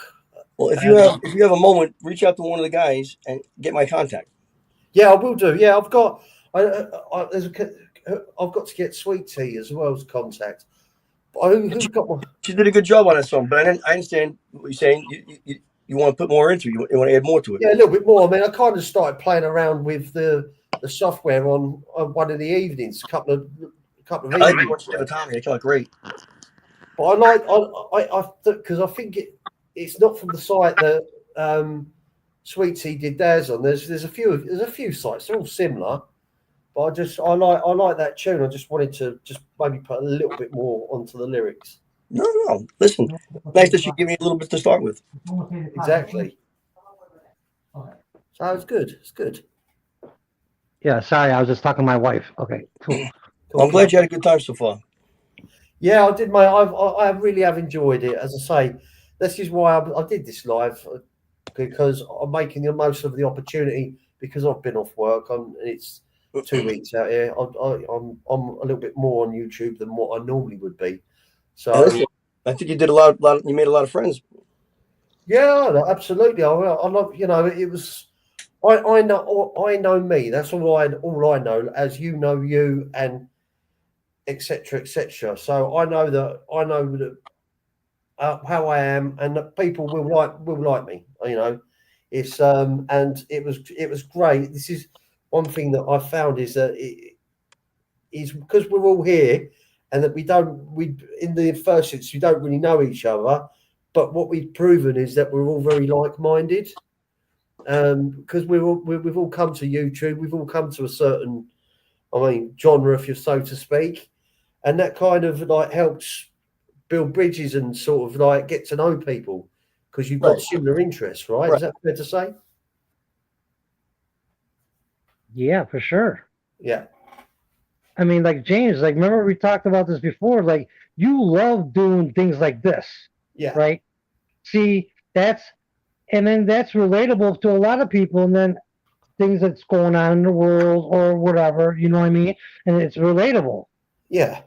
Well, if you have a moment, reach out to one of the guys and get my contact. Yeah, I will do. Yeah, I've got. I've got to get Sweet Tea as well as contact. Who's got my? She did a good job on that song, but I understand what you're saying. You want to put more into it. You want to add more to it. Yeah, a little bit more. I mean, I kind of started playing around with the software on one of the evenings, a couple of I like evenings. watching Tommy. They sound great. But I because I think it's not from the site that Sweet Tea did theirs on. There's a few sites. They're all similar. But I like that tune. I just wanted to just maybe put a little bit more onto the lyrics. No. Listen, nice that you give me a little bit to start with. Exactly. So it's good. It's good. Yeah, sorry, I was just talking to my wife. Okay, cool. I'm glad you had a good time so far. Yeah, I did, mate. I really have enjoyed it. As I say, this is why I did this live because I'm making the most of the opportunity because I've been off work. It's 2 weeks out here. I'm a little bit more on YouTube than what I normally would be. So I think you did a lot. You made a lot of friends. Yeah, absolutely. I love. It was. I know me. That's all I know. As you know you and etc. etc. So I know that how I am, and that people will like me. It's and it was great. This is one thing that I found is that is because we're all here, and that we in the first instance we don't really know each other, but what we've proven is that we're all very like-minded. Because we've all come to YouTube, we've all come to a certain, genre, if you're so to speak, and that kind of like helps build bridges and sort of like get to know people because you've got Right. similar interests, right? Is that fair to say? Yeah, for sure. Yeah. I mean, like James, like remember we talked about this before. Like you love doing things like this, Yeah. right? See, that's relatable to a lot of people, and then things that's going on in the world or whatever, you know what I mean? And it's relatable. Yeah.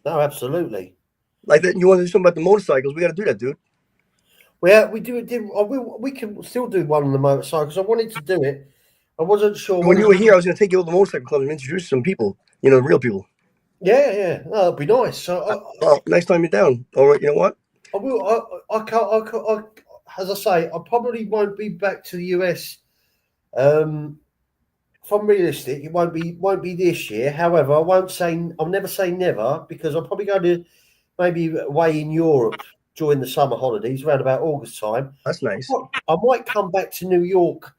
No, absolutely. Like that, you want to do something about the motorcycles? We got to do that, dude. Well, we we can still do one on the motorcycles. I wanted to do it. I wasn't sure When you were here, I was going to take you to the motorcycle club and introduce some people. Real people. Yeah. No, it'd be nice. So Well, next time you're down. All right, you know what? I will. I can't. As I say, I probably won't be back to the US. If I'm realistic, it won't be this year. However, I'll never say never because I'm probably going to maybe away in Europe during the summer holidays, around about August time. That's nice. I might come back to New York,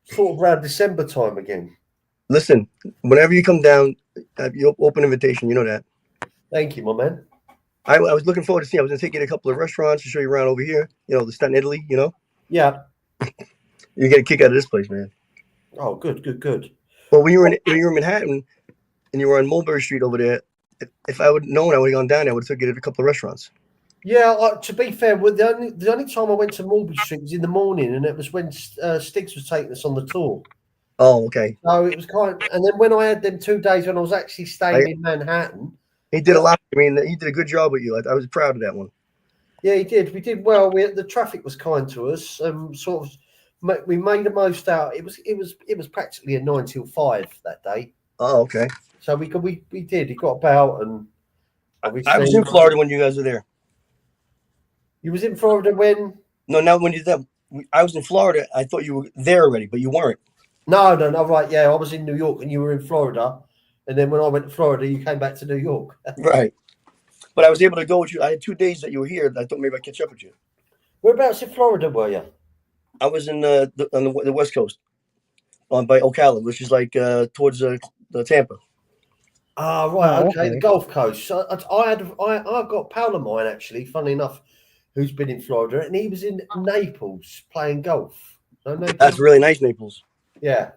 sort of around December time again. Listen, whenever you come down, you open invitation. You know that. Thank you, my man. I was looking forward to seeing. I was going to take you to a couple of restaurants to show you around over here. The Staten Italy. Yeah. You get a kick out of this place, man. Oh, good. Well, when you were in Manhattan and you were on Mulberry Street over there, if I would have known, I would have gone down there. I would have took you to a couple of restaurants. Yeah, to be fair, the only time I went to Mulberry Street was in the morning, and it was when Stiggs was taking us on the tour. Oh, okay. So it was and then when I had them 2 days when I was actually staying in Manhattan. He did a lot. I mean, he did a good job with you. I was proud of that one. Yeah, he did. We did well. The traffic was kind to us. We made the most out. It was practically a 9 till 5 that day. Oh, okay. So we did. He got about and I was in Florida when you guys were there. You was in Florida when? No, now when you there, I was in Florida. I thought you were there already, but you weren't. No. Right, yeah, I was in New York and you were in Florida, and then when I went to Florida, you came back to New York. Right. But I was able to go with you. I had 2 days that you were here. I thought maybe I'd catch up with you. Whereabouts in Florida were you? I was in on the West Coast, by Ocala, which is like towards the Tampa. Ah, right, Oh, okay, okay. the Gulf Coast. So I've got a pal of mine actually, funny enough, who's been in Florida, and he was in Naples playing golf. So Naples, That's really nice, Naples. yeah.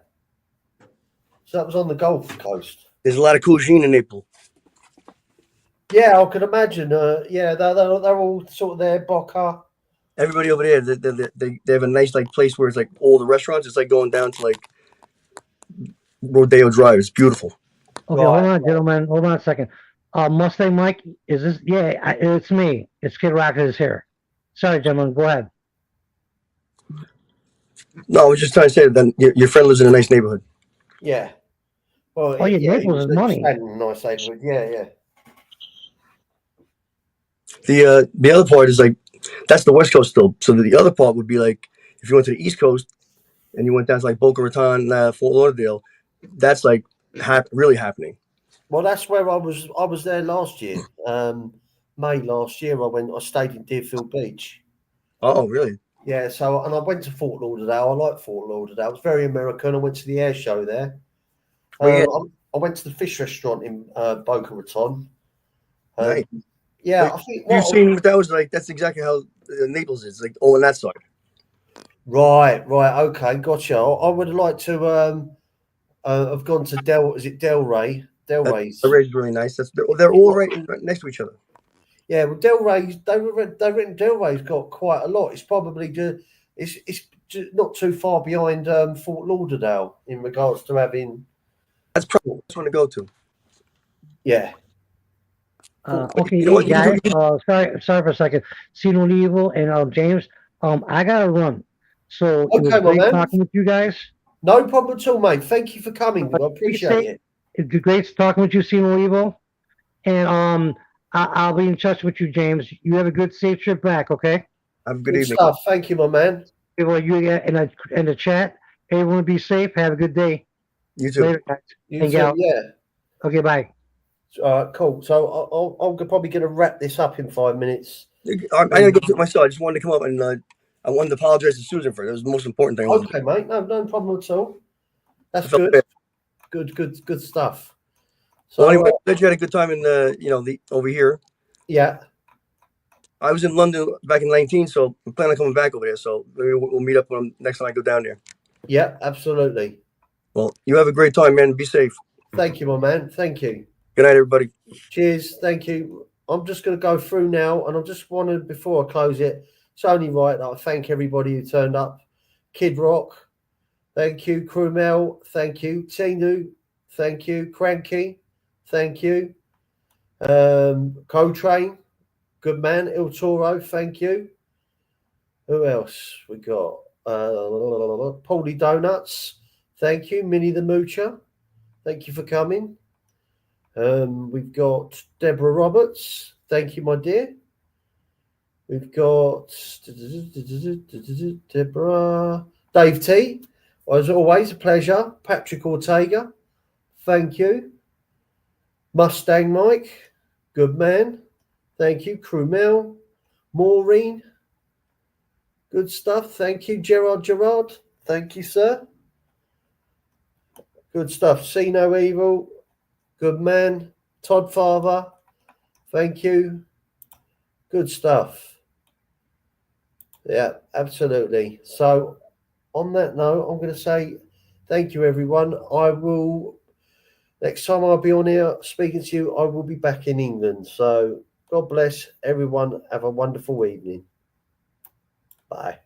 So that was on the Gulf Coast. There's a lot of cuisine in Naples. Yeah, I could imagine. Yeah, they're all sort of there, Boca. Everybody over there, they have a nice like place where it's like all the restaurants. It's like going down to like Rodeo Drive. It's beautiful. Okay, Right, hold on, gentlemen. Hold on a second. Mustang Mike, is this? Yeah, it's me. It's Kid Rocket is here. Sorry, gentlemen. Go ahead. No, I was just trying to say that your friend lives in a nice neighborhood. Yeah. Well, Oh, yeah, he Naples was is money. staying in a nice neighborhood. Yeah. The other part is like that's the West Coast still. So the other part would be like if you went to the East Coast and you went down to like Boca Raton, Fort Lauderdale, that's like really happening. Well, that's where I was there last year. May last year, I stayed in Deerfield Beach. Oh, really? Yeah, so and I went to Fort Lauderdale. I like Fort Lauderdale. It was very American. I went to the air show there. Yeah. I went to the fish restaurant in Boca Raton. Nice. Yeah, I think You've seen what that was like. That's exactly how Naples is, like all on that side. Right. Okay, gotcha. I would like to have gone to Delray? Delray's. The race is really nice. They're all right next to each other. Yeah, well, Delray's. They reckon Delray's got quite a lot. It's probably it's not too far behind Fort Lauderdale in regards to having. That's probably the best one to go to. Yeah. Okay, You know what, guys. Sorry for a second. Cino Evil and James. I gotta run. So it was Okay, my great man. talking with you guys. No problem at all, mate. Thank you for coming. I appreciate it. It's great talking with you, Cino Evil. And I'll be in touch with you, James. You have a good, safe trip back. Okay. Have a good Good evening. stuff. Thank you, my man. Well, you in the chat. Everyone be safe. Have a good day. You too. Later, guys. You Hang too, out. yeah. Okay, bye. All right, cool. So I'm probably going to wrap this up in 5 minutes. I gotta go to it myself. I just wanted to come up and I wanted to apologize to Susan for it. That was the most important thing. I wanted to Okay, mate. No problem at all. That's I felt good. bad. Good stuff. So Well, anyway, glad you had a good time in over here. yeah, I was in London back in 19, so I'm planning on coming back over there. So maybe we'll meet up next time I go down there. yeah, absolutely. Well, you have a great time, man. Be safe. Thank you, my man. Thank you. Good night, everybody. Cheers. Thank you. I'm just going to go through now, and I just wanted, before I close it, it's only right that I thank everybody who turned up. Kid Rock, thank you. Crumel, thank you. Tinu, thank you. Cranky, thank you. Co-Train, good man. Il Toro, thank you. Who else we got? Paulie Donuts, thank you. Minnie the Moocher, thank you for coming. We've got Deborah Roberts. Thank you, my dear. We've got Deborah. Dave T. As always, a pleasure. Patrick Ortega. Thank you. Mustang Mike. Good man. Thank you. Crumel. Maureen. Good stuff. Thank you. Gerard. Thank you, sir. Good stuff. See No Evil. Good man. Todd Father. Thank you. Good stuff. Yeah, absolutely. So on that note, I'm going to say thank you, everyone. Next time I'll be on here speaking to you, I will be back in England. So God bless everyone. Have a wonderful evening. Bye.